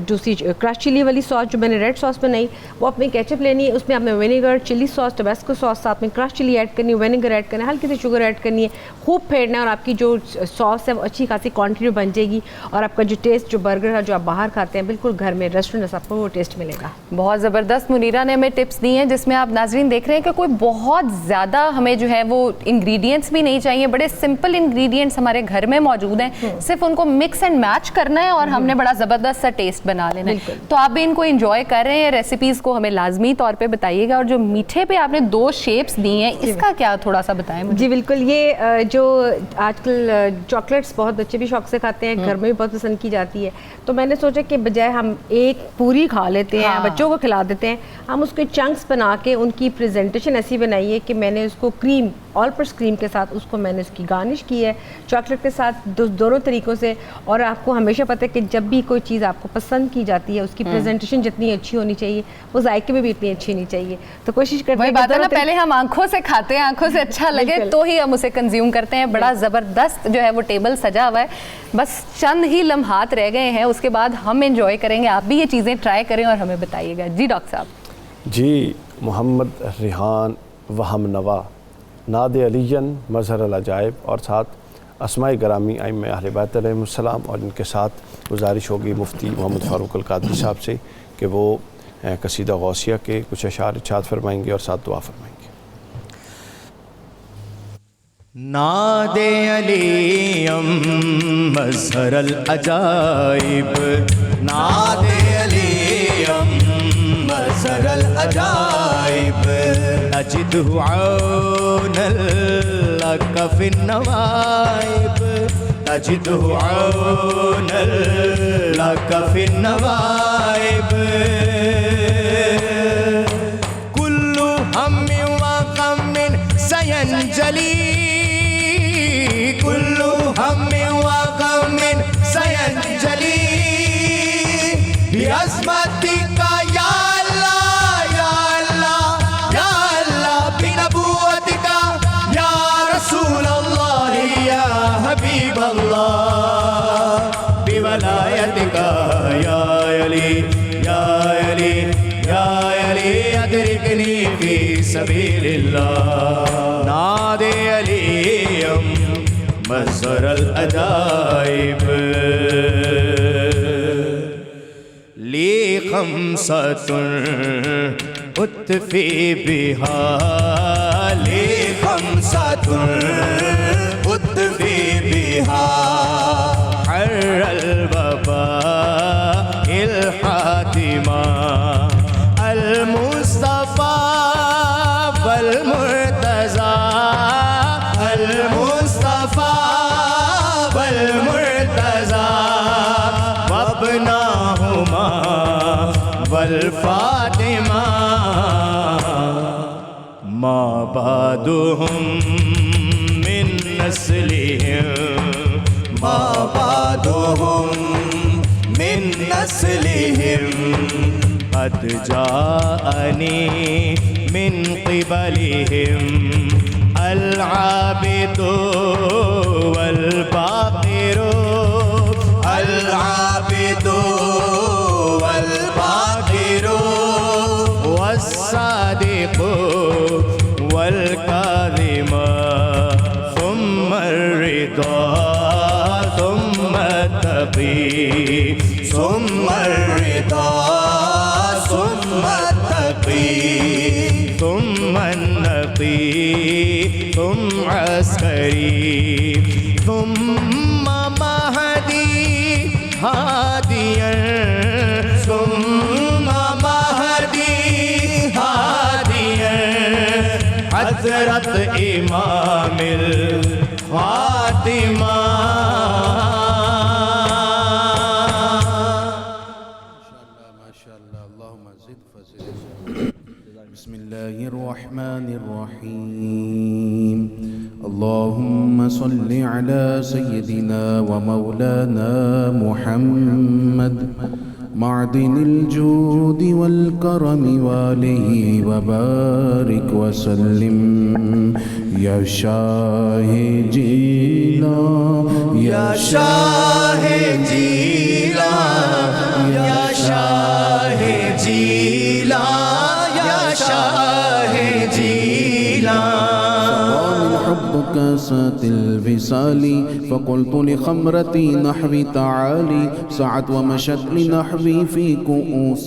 دوسری کرش چلی والی ساس جو میں نے ریڈ ساس بنائی, وہ آپ نے کیچپ لینی ہے, اس میں آپ نے وینیگر, چلی ساس, ٹباسکو ساس, ساتھ میں کرش چلی ایڈ کرنی ہے, وینیگر ایڈ کرنا ہے, ہلکی سی شوگر ایڈ کرنی ہے, خوب پھیرنا ہے, اور آپ کی جو ساس ہے وہ اچھی خاصی کوانٹٹی میں بن جائے گی. اور آپ کا جو ٹیسٹ جو برگر ہے جو آپ باہر کھاتے ہیں بالکل گھر میں ریسٹورینٹ سے آپ کو وہ ٹیسٹ ملے گا. بہت زبردست منیرہ نے ہمیں ٹپس دی ہیں, جس میں آپ ناظرین دیکھ رہے ہیں کہ کوئی بہت زیادہ ہمیں جو ہے وہ انگریڈینٹس بھی نہیں چاہیے, بڑے سمپل انگریڈینٹس ہمارے گھر میں موجود ہیں, صرف ان کو مکس اینڈ میچ کرنا ہے اور ہم نے بڑا زبردست سا ٹیسٹ بنا لینا ہے. تو آپ بھی ان کو انجوائے کر رہے ہیں, ریسیپیز کو ہمیں لازمی طور پہ بتائیے گا. اور جو میٹھے پہ آپ نے 2 شیپس دی ہیں, اس کا کیا تھوڑا سا بتائیں مجھے. جی بالکل. یہ جو آج کل چاکلیٹس بہت بچے بھی شوق سے کھاتے ہیں, گھر میں بھی بہت پسند کی جاتی ہے, تو میں نے سوچا کہ بجائے ہم ایک پوری کھا لیتے ہیں, بچوں کو کھلا دیتے ہیں, ہم اس کے چنکس بنا کے ان کی پریزنٹیشن ایسی بنائی ہے کہ میں نے اس کو کریم, آل پرس کریم کے ساتھ اس کو میں نے اس کی گارنش کی ہے چاکلیٹ کے ساتھ, دونوں طریقوں سے. اور آپ کو ہمیشہ پتہ ہے کہ جب بھی کوئی چیز آپ کو پسند کی جاتی ہے اس کی پریزنٹیشن جتنی اچھی ہونی چاہیے وہ ذائقے میں بھی اتنی اچھی ہونی چاہیے. تو کوشش کرتے ہیں پہلے ہم آنکھوں سے کھاتے ہیں, آنکھوں سے اچھا لگے تو ہی ہم اسے کنزیوم کرتے ہیں. بڑا زبردست جو ہے وہ ٹیبل سجا ہوا ہے, بس چند ہی لمحات رہ گئے ہیں, اس کے بعد ہم انجوائے کریں گے. آپ بھی یہ چیزیں ٹرائی کریں اور ہمیں بتائیے گا. جی ڈاکٹر صاحب. جی محمد ریحان وہم نوا ناد علیجن مظہر العجائب, اور ساتھ اسماء گرامی ائمہ اہل بیت علیہم السلام, اور ان کے ساتھ گزارش ہوگی مفتی محمد فاروق القادری صاحب سے کہ وہ قصیدہ غوثیہ کے کچھ اشعار ارشاد فرمائیں گے اور ساتھ دعا فرمائیں گے. ناد علیم مظہر العجائب, ناد علیم مظہر العجائب, نجدہ عونا لک فی النوائب, نجدہ عونا لک فی النوائب, کل ہم و غم سینجلی, کل ہم و غم سینجلی بعظمتک یا اللہ یا اللہ یا اللہ, بنبوتک یا رسول اللہ یا حبیب اللہ, بولایتک یا علی یا أدركني في سبيل الله. نادي عليم مصدر الأجائب. لي خمسة أطفي بها، لي خمسة أطفي بها حر الوباء الحاتمة. المصطفى والمرتضى، المصطفى والمرتضى وابناهما والفاطمة. ما بعدهم من نسلهم، ما بعدهم من نسلهم قد جاءني من قبلهم العابد والباقر، العابد والباقر والصادق والكاظم. ثم الرضا ثم التقي، ثم الرضا ثم التقي، ثم النقي ثم عسكري، ثم مهدي هاديا، ثم مهدي هاديا حضرت امام الفاطمہ. بسم الله الرحمن الرحيم. اللهم صل على سيدنا ومولانا محمد معدن الجود والكرم وآله وبارك وسلم. يا شاہ جیلان، یا شاہ جیلان، یا شاہ جیلان، یا شاہ جیلان. الحب كاسات الوصال فقلت لخمرتي نحوي تعالي. سعت ومشت لنحوي في كؤوس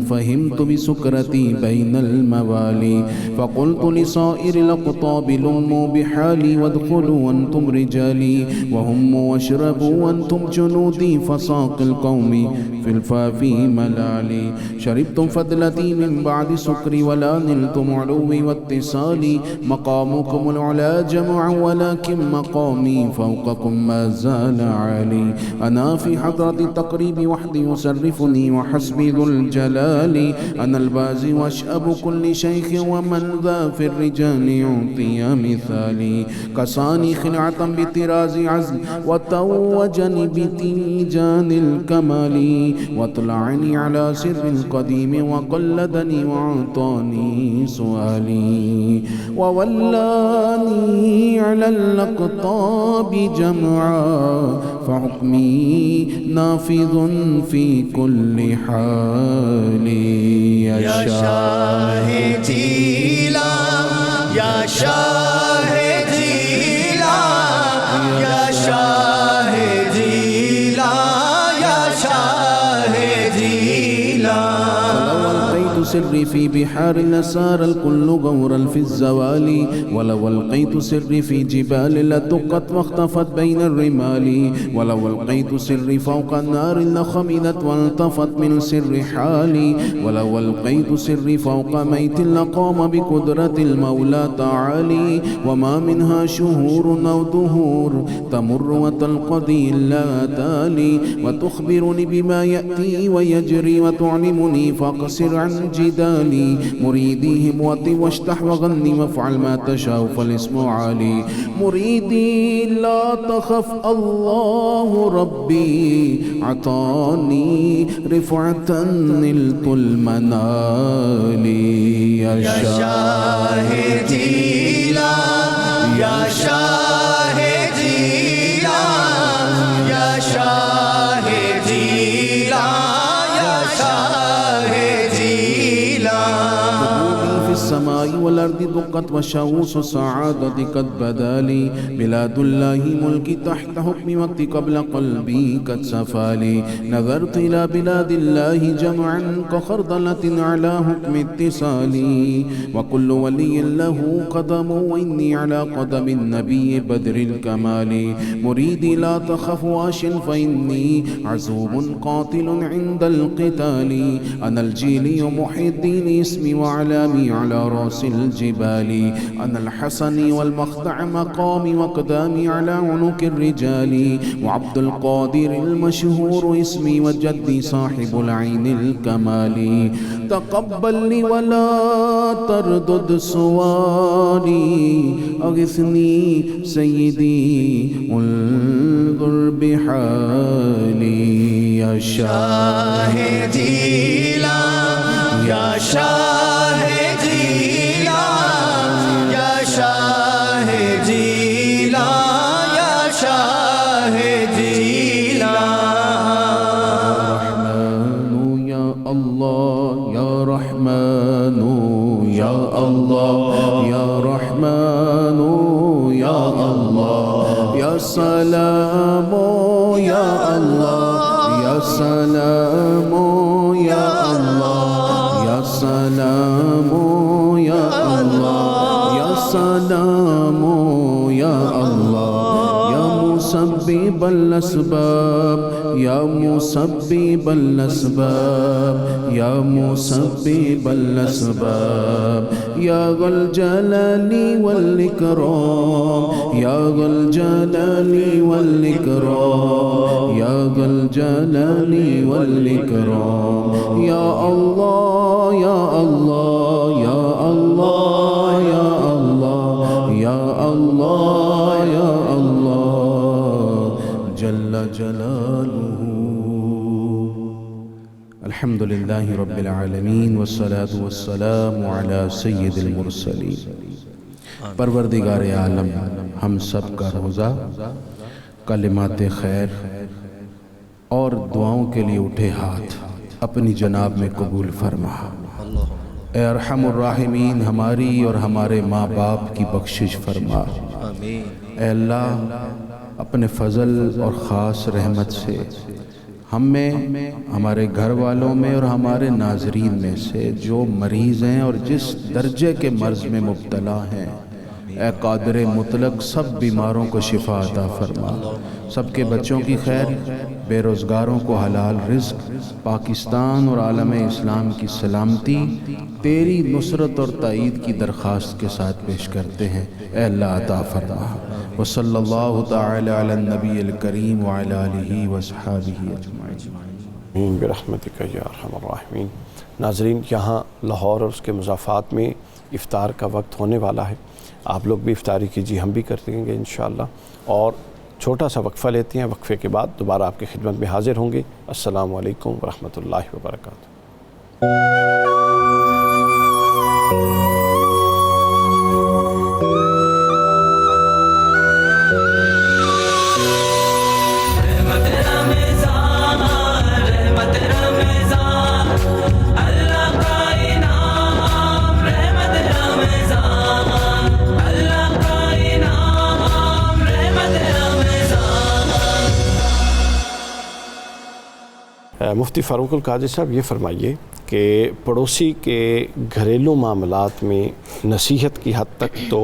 فهمت بسكرتي بين الموالي. فقلت لصائر الأقطاب لموا بحالي وادخلوا وانتم رجالي، وهموا واشربوا وانتم جنودي فساق القوم في الفافي ملالي. شربتم فضلتي من بعد سكري ولا نلتم علوي واتصالي. مقامكم العلا جمع ولكن مقامي فوقكم ما زال عالي. أنا في حضرة التقريب وحدي يصرفني وحسبي ذو الجلال. أنا البازي وأشأب كل شيخ ومن ذا في الرجال يعطي مثالي. كساني خلعة بطراز عزل وتوجني بتيجان الكمال. واطلعني على سر القديم وقلدني وعطاني سؤالي. وولاني على الأقطاب جمعا فحكمي نافذ في كل حال. یا شاہ جیلان، یا شاہ جیلان، یا شاہ جیلان، یا شاہ جیلان. سري في بحار لسار الكل غورا في الزوال. ولو ألقيت سري في جبال لدقت واختفت بين الرمال. ولو ألقيت سري فوق النار لخمدت والتفت من سر حالي. ولو ألقيت سري فوق ميت لقام بقدرة المولى تعالي. وما منها شهور أو دهور تمر وتنقضي إلا تالي. وتخبرني بما يأتي ويجري وتعلمني فاقصر عن جدالي. مريدي هموتي واشتح وغني وافعل ما تشاء فالاسم عالي. مريدي لا تخف الله ربي عطاني رفعة نلت المنال. يا شاہ جیلان، یا شاہ جیلان، یا شاہ جیلان، یا شاہ جیلان. السماء والأرض دقت والشمس السعادة قد بدا لي بلاد الله ملكي تحت حكم وقت قبل قلبي قد صفى لي نظرت إلى بلاد الله جمعا كخردلة على حكم اتصالي وكل ولي له قدم وإني على قدم النبي بدر الكمال مريدي لا تخف واش فإني عزوب قاتل عند القتال أنا الجيلي محي الدين اسمي وعلامي على رأس الجبال أنا الحسن والمخدع مقامي وقدامي على عنق الرجال وعبد القادر المشهور اسمي وجدي صاحب العين الكمال تقبل لي ولا تردد سؤالي أغثني سيدي انظر بحالي يا شاه جیلا یا شاہ جیلا یا شاہ جیلا یا شاہ جیلا رحمن یا اللہ یا رحمن یا اللہ یا رحمن یا اللہ یا سلام یا اللہ یا سلام یا اللہ یا سلام یا اللہ یا سلام یا اللہ یا مسبب الاسباب یا مسبب الاسباب یا مسبب الاسباب یا ذا الجلال والاکرام یا ذا الجلال والاکرام یا ذا الجلال والاکرام یا اللہ یا اللہ یا اللہ یا اللہ یا اللہ یا اللہ جل جلالہ الحمد للہ رب العالمین والصلاة والسلام علی سید المرسلین پروردگار عالم ہم سب کا روزہ کلمات خیر اور دعاؤں کے لیے اٹھے ہاتھ اپنی جناب میں قبول فرما۔ اے ارحم الراحمین ہماری اور ہمارے ماں باپ کی بخشش فرما۔ اے اللہ اپنے فضل اور خاص رحمت سے ہم میں، ہمارے گھر والوں میں اور ہمارے ناظرین میں سے جو مریض ہیں اور جس درجے کے مرض میں مبتلا ہیں، اے قادر مطلق سب بیماروں کو شفا عطا فرما، سب کے بچوں کی خیر، بے روزگاروں کو حلال رزق، پاکستان اور عالم اسلام کی سلامتی تیری نصرت اور تائید کی درخواست کے ساتھ پیش کرتے ہیں۔ اے اللہ عطا فرما۔ وصلی اللہ تعالی علی النبی الکریم وعلی آلہ وصحابہ اجمعین برحمتک یا ارحم الراحمین۔ ناظرین، یہاں لاہور اور اس کے مضافات میں افطار کا وقت ہونے والا ہے، آپ لوگ بھی افطاری کیجیے، ہم بھی کر دیں گے انشاءاللہ، اور چھوٹا سا وقفہ لیتے ہیں، وقفے کے بعد دوبارہ آپ کی خدمت میں حاضر ہوں گے۔ السلام علیکم ورحمۃ اللہ وبرکاتہ۔ مفتی فاروق القادری صاحب، یہ فرمائیے کہ پڑوسی کے گھریلو معاملات میں نصیحت کی حد تک تو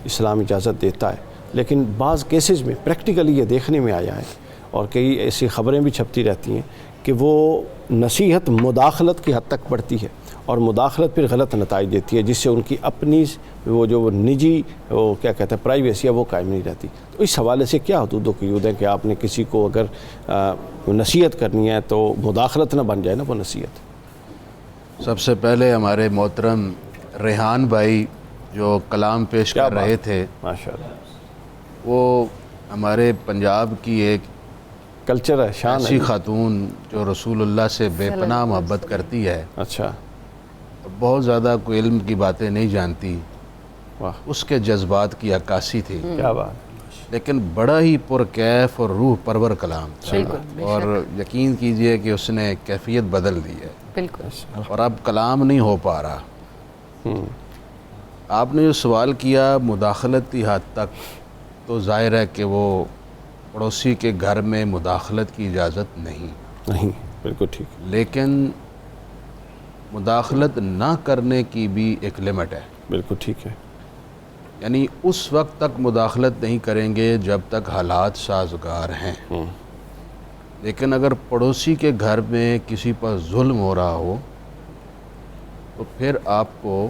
اسلام اجازت دیتا ہے، لیکن بعض کیسز میں پریکٹیکلی یہ دیکھنے میں آیا ہے اور کئی ایسی خبریں بھی چھپتی رہتی ہیں کہ وہ نصیحت مداخلت کی حد تک بڑھتی ہے اور مداخلت پھر غلط نتائج دیتی ہے، جس سے ان کی اپنی وہ جو نجی وہ کیا کہتے ہیں پرائیویسی ہے وہ قائم نہیں رہتی۔ تو اس حوالے سے کیا حدود و قیود ہیں کہ آپ نے کسی کو اگر نصیحت کرنی ہے تو مداخلت نہ بن جائے نا وہ نصیحت؟ سب سے پہلے ہمارے محترم ریحان بھائی جو کلام پیش کر رہے تھے، ماشاءاللہ، وہ ہمارے پنجاب کی ایک کلچر ہے، شان ایسی ہے۔ خاتون جو رسول اللہ سے بے پناہ محبت کرتی ہے، اچھا، بہت زیادہ کوئی علم کی باتیں نہیں جانتی، واہ، اس کے جذبات کی عکاسی تھی، کیا بات، لیکن بڑا ہی پرکیف اور روح پرور کلام تھا، اور یقین کیجئے کہ اس نے کیفیت بدل دی ہے، بالکل، اور اب کلام نہیں ہو پا رہا۔ آپ نے جو سوال کیا مداخلتی حد تک، تو ظاہر ہے کہ وہ پڑوسی کے گھر میں مداخلت کی اجازت نہیں، بالکل ٹھیک، لیکن مداخلت نہ کرنے کی بھی ایک لمٹ ہے، بالکل ٹھیک ہے، یعنی اس وقت تک مداخلت نہیں کریں گے جب تک حالات سازگار ہیں، لیکن اگر پڑوسی کے گھر میں کسی پر ظلم ہو رہا ہو تو پھر آپ کو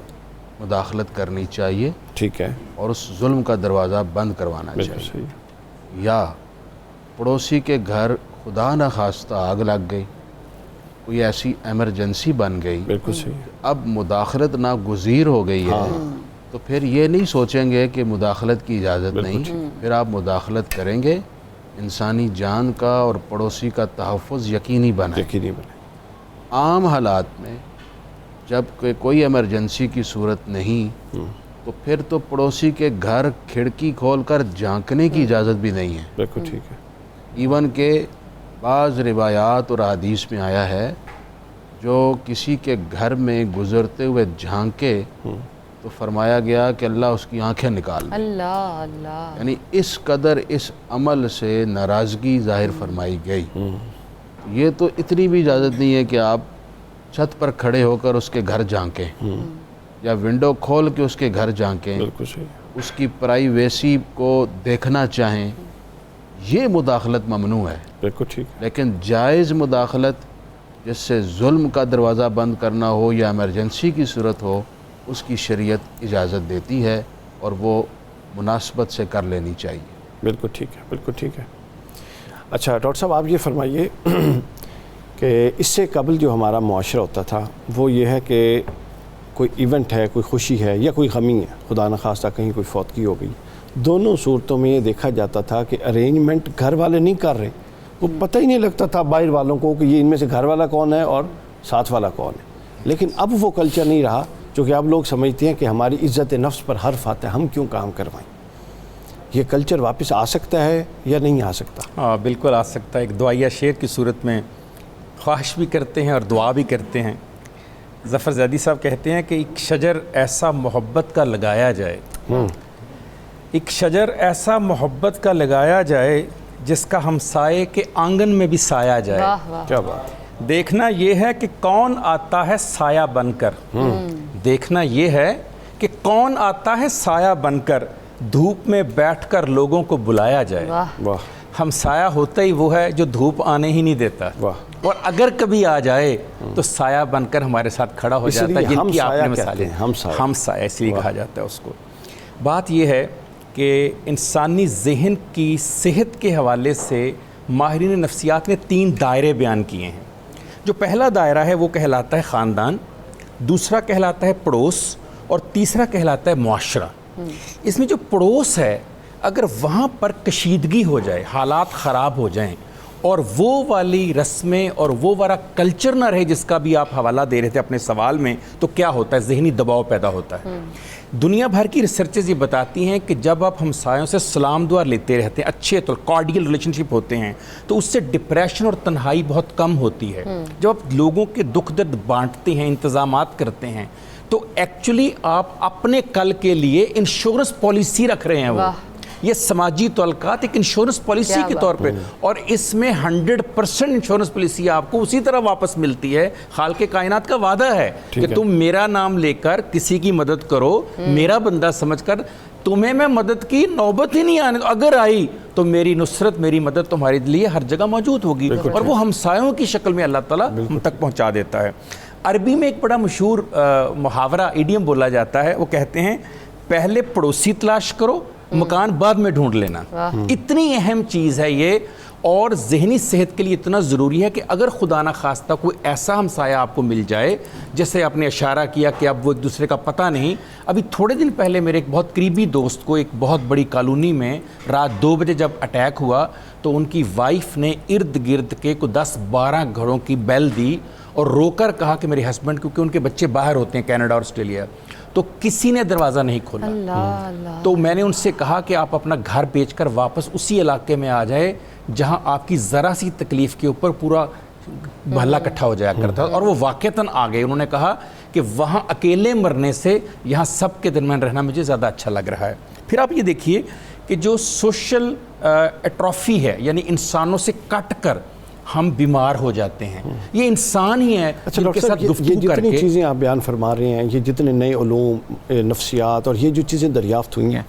مداخلت کرنی چاہیے ٹھیک ہے، اور اس ظلم کا دروازہ بند کروانا بالکل چاہیے۔ صحیح، یا پڑوسی کے گھر خدا نہ خواستہ آگ لگ گئی، کوئی ایسی ایمرجنسی بن گئی، بالکل صحیح، اب مداخلت ناگزیر ہو گئی ہے، تو پھر یہ نہیں سوچیں گے کہ مداخلت کی اجازت نہیں، پھر آپ مداخلت کریں گے، انسانی جان کا اور پڑوسی کا تحفظ یقینی بنائیں۔ یقینی بنے، عام حالات میں جب کہ کوئی ایمرجنسی کی صورت نہیں تو پھر تو پڑوسی کے گھر کھڑکی کھول کر جھانکنے کی اجازت بھی نہیں ہے، بالکل ٹھیک ہے، ایون کہ بعض روایات اور حدیث میں آیا ہے جو کسی کے گھر میں گزرتے ہوئے جھانکے تو فرمایا گیا کہ اللہ اس کی آنکھیں نکال دے، اللہ اللہ، یعنی اس قدر اس عمل سے ناراضگی ظاہر فرمائی گئی۔ یہ تو اتنی بھی اجازت نہیں ہے کہ آپ چھت پر کھڑے ہو کر اس کے گھر جھانکیں یا ونڈو کھول کے اس کے گھر جھانکیں، بالکل صحیح، اس کی پرائیویسی کو دیکھنا چاہیں، یہ مداخلت ممنوع ہے۔ بالکل ٹھیک ہے، لیکن جائز مداخلت جس سے ظلم کا دروازہ بند کرنا ہو یا ایمرجنسی کی صورت ہو، اس کی شریعت اجازت دیتی ہے اور وہ مناسبت سے کر لینی چاہیے۔ بالکل ٹھیک ہے، بالکل ٹھیک ہے۔ اچھا ڈاکٹر صاحب آپ یہ فرمائیے کہ اس سے قبل جو ہمارا معاشرہ ہوتا تھا وہ یہ ہے کہ کوئی ایونٹ ہے، کوئی خوشی ہے یا کوئی غمی ہے، خدا نخواستہ کہیں کوئی فوتگی ہو گئی، دونوں صورتوں میں یہ دیکھا جاتا تھا کہ ارینجمنٹ گھر والے نہیں کر رہے، وہ پتہ ہی نہیں لگتا تھا باہر والوں کو کہ یہ ان میں سے گھر والا کون ہے اور ساتھ والا کون ہے۔ لیکن اب وہ کلچر نہیں رہا، چونکہ اب لوگ سمجھتے ہیں کہ ہماری عزت نفس پر حرف آتا ہے، ہم کیوں کام کروائیں۔ یہ کلچر واپس آ سکتا ہے یا نہیں آ سکتا؟ ہاں بالکل آ سکتا ہے، ایک دعائیہ شعر کی صورت میں خواہش بھی کرتے ہیں اور دعا بھی کرتے ہیں۔ ظفر زیدی صاحب کہتے ہیں کہ ایک شجر ایسا محبت کا لگایا جائے، ایک شجر ایسا محبت کا لگایا جائے جس کا ہمسائے کے آنگن میں بھی سایہ جائے۔ واہ واہ، کیا بات، دیکھنا یہ ہے کہ کون آتا ہے سایہ بن کر، دیکھنا یہ ہے کہ کون آتا ہے سایہ بن کر، دھوپ میں بیٹھ کر لوگوں کو بلایا جائے۔ واہ واہ ہمسایہ ہوتا ہی وہ ہے جو دھوپ آنے ہی نہیں دیتا، واہ، اور اگر کبھی آ جائے تو سایہ بن کر ہمارے ساتھ کھڑا ہو اس جاتا ہے، لیے جن کی آپ ہمسایہ نے کہتے مثالیں، ہیں، ہمسایہ، ہمسایہ اس لیے کہا جاتا ہے اس کو۔ بات یہ ہے کہ انسانی ذہن کی صحت کے حوالے سے ماہرین نفسیات نے 3 دائرے بیان کیے ہیں۔ جو پہلا دائرہ ہے وہ کہلاتا ہے خاندان، دوسرا کہلاتا ہے پڑوس، اور تیسرا کہلاتا ہے معاشرہ۔ اس میں جو پڑوس ہے اگر وہاں پر کشیدگی ہو جائے، حالات خراب ہو جائیں اور وہ والی رسمیں اور وہ والا کلچر نہ رہے جس کا بھی آپ حوالہ دے رہے تھے اپنے سوال میں، تو کیا ہوتا ہے؟ ذہنی دباؤ پیدا ہوتا ہے۔ دنیا بھر کی ریسرچز یہ بتاتی ہیں کہ جب آپ ہمسایوں سے سلام دعا لیتے رہتے ہیں، اچھے تو کارڈیل ریلیشن شپ ہوتے ہیں، تو اس سے ڈپریشن اور تنہائی بہت کم ہوتی ہے۔ جب آپ لوگوں کے دکھ درد بانٹتے ہیں، انتظامات کرتے ہیں، تو ایکچولی آپ اپنے کل کے لیے انشورنس پالیسی رکھ رہے ہیں۔ وہ یہ سماجی تعلقات ایک انشورنس پالیسی کے طور پہ، اور اس میں 100% انشورنس پالیسی آپ کو اسی طرح واپس ملتی ہے۔ خالق کائنات کا وعدہ ہے کہ تم میرا نام لے کر کسی کی مدد کرو، میرا بندہ سمجھ کر، تمہیں میں مدد کی نوبت ہی نہیں آنے، اگر آئی تو میری نصرت، میری مدد تمہارے لیے ہر جگہ موجود ہوگی، اور وہ ہمسایوں کی شکل میں اللہ تعالیٰ ہم تک پہنچا دیتا ہے۔ عربی میں ایک بڑا مشہور محاورہ ایڈیم بولا جاتا ہے، وہ کہتے ہیں پہلے پڑوسی تلاش کرو، مکان بعد میں ڈھونڈ لینا۔ اتنی اہم چیز ہے یہ، اور ذہنی صحت کے لیے اتنا ضروری ہے کہ اگر خدا نہ خواستہ کوئی ایسا ہمسایہ آپ کو مل جائے، جیسے آپ نے اشارہ کیا کہ اب وہ ایک دوسرے کا پتہ نہیں۔ ابھی تھوڑے دن پہلے میرے ایک بہت قریبی دوست کو ایک بہت بڑی کالونی میں رات 2 بجے جب اٹیک ہوا تو ان کی وائف نے ارد گرد کے کوئی 10-12 گھروں کی بیل دی اور رو کر کہا کہ میرے ہسبینڈ، کیونکہ ان کے بچے باہر ہوتے ہیں کینیڈا اور آسٹریلیا، تو کسی نے دروازہ نہیں کھولا۔ تو میں نے ان سے کہا کہ آپ اپنا گھر بیچ کر واپس اسی علاقے میں آ جائے جہاں آپ کی ذرا سی تکلیف کے اوپر پورا محلہ اکٹھا ہو جایا کرتا تھا، اور وہ واقعتاً آ گئے. انہوں نے کہا کہ وہاں اکیلے مرنے سے یہاں سب کے درمیان رہنا مجھے زیادہ اچھا لگ رہا ہے. پھر آپ یہ دیکھیے کہ جو سوشل ایٹروفی ہے، یعنی انسانوں سے کٹ کر ہم بیمار ہو جاتے ہیں، یہ انسان ہی ہے جن کے ساتھ یہ گفتگو کر جتنی کے. چیزیں آپ بیان فرما رہے ہیں، یہ جتنے نئے علوم نفسیات اور یہ جو چیزیں دریافت ہوئی ہیں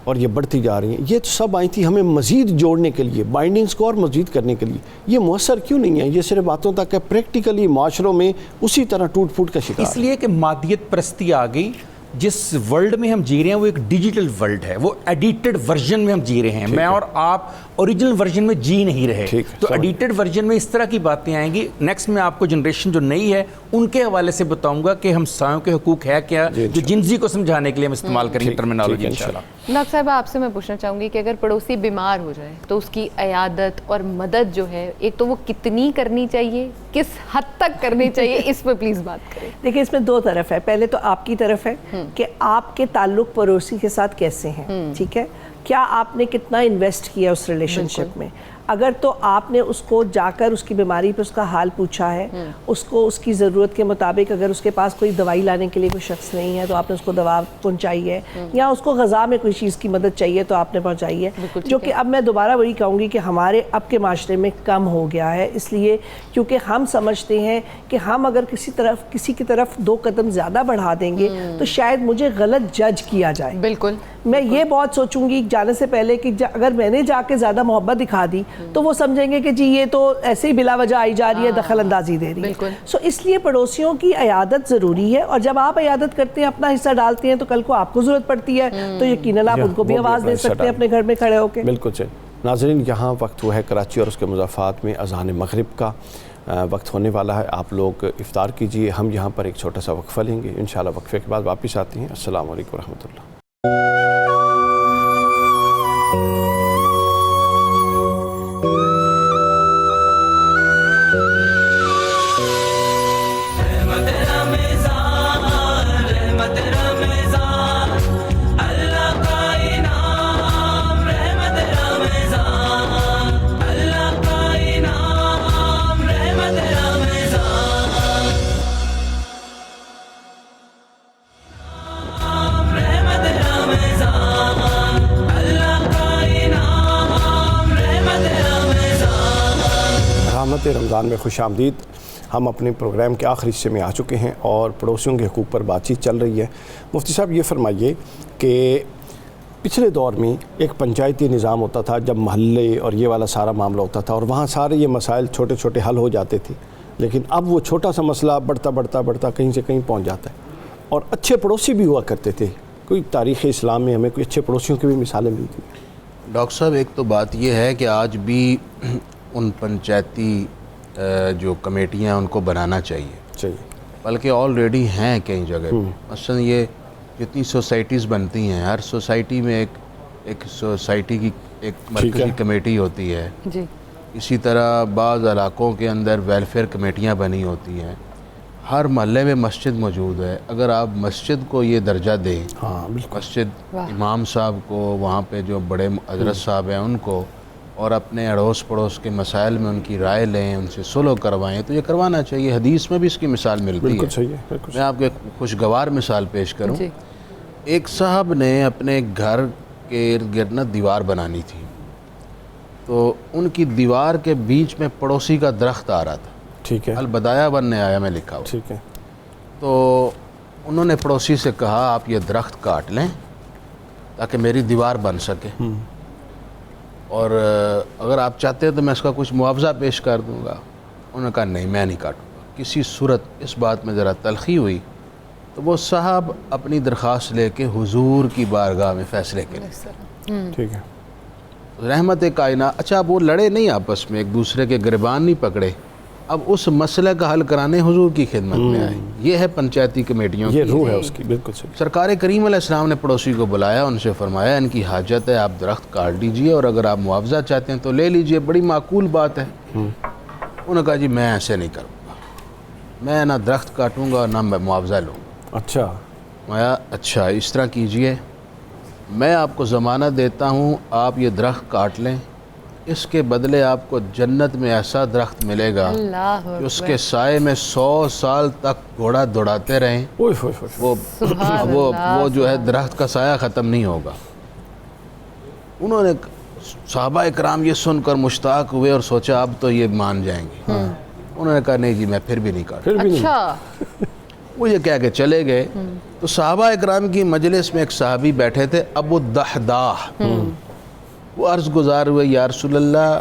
اور یہ بڑھتی جا رہی ہیں، یہ تو سب آئی تھی ہمیں مزید جوڑنے کے لیے، بائنڈنگز کو اور مزید کرنے کے لیے. یہ مؤثر کیوں نہیں ہے؟ یہ صرف باتوں تک ہے، پریکٹیکلی معاشروں میں اسی طرح ٹوٹ پھوٹ کا شکار. اس لیے کہ مادیت پرستی آ گئی. جس ورلڈ میں ہم جی رہے ہیں وہ ایک ڈیجیٹل ورلڈ ہے، وہ ایڈیٹڈ ورژن میں ہم جی رہے ہیں. میں اور آپ اوریجنل ورژن میں جی نہیں رہے. تو ایڈیٹڈ ورژن میں اس طرح کی باتیں آئیں گی. نیکسٹ میں آپ کو جنریشن جو نئی ہے ان کے حوالے سے بتاؤں گا کہ ہمسایوں کے حقوق ہے کیا، جو جنزی کو سمجھانے کے لیے ہم استعمال کریں گے ٹرمینالوجی انشاءاللہ. ناقص صاحب آپ سے میں پوچھنا چاہوں گی کہ اگر پڑوسی بیمار ہو جائے تو اس کی عیادت اور مدد جو ہے، ایک تو وہ کتنی کرنی چاہیے، کس حد تک کرنی چاہیے، اس پہ پلیز بات کریں. دیکھیں اس میں دو طرف ہے. پہلے تو آپ کی طرف ہے کہ آپ کے تعلق پڑوسی کے ساتھ کیسے ہیں، ٹھیک ہے، کیا آپ نے کتنا انویسٹ کیا اس ریلیشن شپ میں. اگر تو آپ نے اس کو جا کر اس کی بیماری پہ اس کا حال پوچھا ہے، اس کو اس کی ضرورت کے مطابق، اگر اس کے پاس کوئی دوائی لانے کے لیے کوئی شخص نہیں ہے تو آپ نے اس کو دوا پہنچائی ہے، یا اس کو غذا میں کوئی چیز کی مدد چاہیے تو آپ نے پہنچائی ہے، جو کہ اب میں دوبارہ وہی کہوں گی کہ ہمارے اب کے معاشرے میں کم ہو گیا ہے. اس لیے کیونکہ ہم سمجھتے ہیں کہ ہم اگر کسی کی طرف 2 قدم زیادہ بڑھا دیں گے تو شاید مجھے غلط جج کیا جائے. بالکل میں یہ بہت سوچوں گی جانے سے پہلے کہ اگر میں نے جا کے زیادہ محبت دکھا دی تو وہ سمجھیں گے کہ جی یہ تو ایسے ہی بلا وجہ آئی جا رہی ہے، دخل اندازی دے رہی ہے. سو اس لیے پڑوسیوں کی عیادت ضروری ہے، اور جب آپ عیادت کرتے ہیں، اپنا حصہ ڈالتے ہیں، تو کل کو آپ کو ضرورت پڑتی ہے تو یقیناً آپ ان کو بھی آواز دے سکتے ہیں اپنے گھر میں کھڑے ہو کے. بالکل صحیح. ناظرین، یہاں وقت ہوا ہے کراچی اور اس کے مضافات میں اذان مغرب کا وقت ہونے والا ہے. آپ لوگ افطار کیجئے. ہم یہاں پر ایک چھوٹا سا وقفہ لیں گے، انشاءاللہ وقفے کے بعد واپس آتے ہیں. السلام علیکم ورحمۃ اللہ. رمضان میں خوش آمدید. ہم اپنے پروگرام کے آخری حصے میں آ چکے ہیں اور پڑوسیوں کے حقوق پر بات چیت چل رہی ہے. مفتی صاحب یہ فرمائیے کہ پچھلے دور میں ایک پنچایتی نظام ہوتا تھا جب محلے اور یہ والا سارا معاملہ ہوتا تھا اور وہاں سارے یہ مسائل چھوٹے چھوٹے حل ہو جاتے تھے، لیکن اب وہ چھوٹا سا مسئلہ بڑھتا کہیں سے کہیں پہنچ جاتا ہے. اور اچھے پڑوسی بھی ہوا کرتے تھے. کوئی تاریخ اسلام میں ہمیں کوئی اچھے پڑوسیوں کی بھی مثالیں ملتی ہیں؟ ڈاکٹر صاحب، ایک تو بات یہ ہے کہ آج بھی ان پنچایتی جو کمیٹیاں ان کو بنانا چاہیے، بلکہ آلریڈی ہیں کئی جگہ. مثلا یہ جتنی سوسائٹیز بنتی ہیں، ہر سوسائٹی میں ایک سوسائٹی کی ایک مرکزی کمیٹی ہوتی ہے. اسی طرح بعض علاقوں کے اندر ویلفیئر کمیٹیاں بنی ہوتی ہیں. ہر محلے میں مسجد موجود ہے. اگر آپ مسجد کو یہ درجہ دیں، مسجد امام صاحب کو، وہاں پہ جو بڑے حضرت صاحب ہیں ان کو، اور اپنے اڑوس پڑوس کے مسائل میں ان کی رائے لیں، ان سے صلح کروائیں، تو یہ کروانا چاہیے. حدیث میں بھی اس کی مثال ملتی ہے. میں آپ کو ایک خوشگوار مثال پیش کروں. ایک صاحب نے اپنے گھر کے ارد گرد دیوار بنانی تھی، تو ان کی دیوار کے بیچ میں پڑوسی کا درخت آ رہا تھا. ٹھیک ہے، البدایہ بننے آیا میں لکھا ہوا. ٹھیک ہے. تو انہوں نے پڑوسی سے کہا آپ یہ درخت کاٹ لیں تاکہ میری دیوار بن سکے، اور اگر آپ چاہتے ہیں تو میں اس کا کچھ معاوضہ پیش کر دوں گا. انہوں نے کہا نہیں، میں نہیں کاٹوں گا. کسی صورت اس بات میں ذرا تلخی ہوئی تو وہ صاحب اپنی درخواست لے کے حضور کی بارگاہ میں فیصلے کے لیے. ٹھیک ہے. رحمت کائنات. اچھا، اب وہ لڑے نہیں آپس میں، ایک دوسرے کے گریبان نہیں پکڑے، اب اس مسئلہ کا حل کرانے حضور کی خدمت میں آئے. یہ ہے پنچایتی کمیٹیوں کی، یہ روح ہے اس کی. بالکل صحیح. سرکار کریم علیہ السلام نے پڑوسی کو بلایا، ان سے فرمایا ان کی حاجت ہے، آپ درخت کاٹ لیجئے، اور اگر آپ معاوضہ چاہتے ہیں تو لے لیجئے، بڑی معقول بات ہے. انہوں نے کہا جی میں ایسے نہیں کروں گا، میں نہ درخت کاٹوں گا نہ میں معاوضہ لوں گا. اچھا. میں اچھا اس طرح کیجئے، میں آپ کو ضمانت دیتا ہوں، آپ یہ درخت کاٹ لیں اس کے بدلے آپ کو جنت میں ایسا درخت ملے گا کہ اس کے سائے میں 100 سال تک گھوڑا دوڑاتے رہیں، وہ جو ہے درخت کا سایہ ختم نہیں ہوگا۔ انہوں نے صحابہ اکرام یہ سن کر مشتاق ہوئے اور سوچا اب تو یہ مان جائیں گے۔ انہوں نے کہا نہیں جی میں پھر بھی نہیں کاٹوں۔ اچھا، وہ یہ کہہ کے چلے گئے تو صحابہ اکرام کی مجلس میں ایک صحابی بیٹھے تھے، ابو الدحداح، وہ عرض گزار ہوئے یا رسول اللہ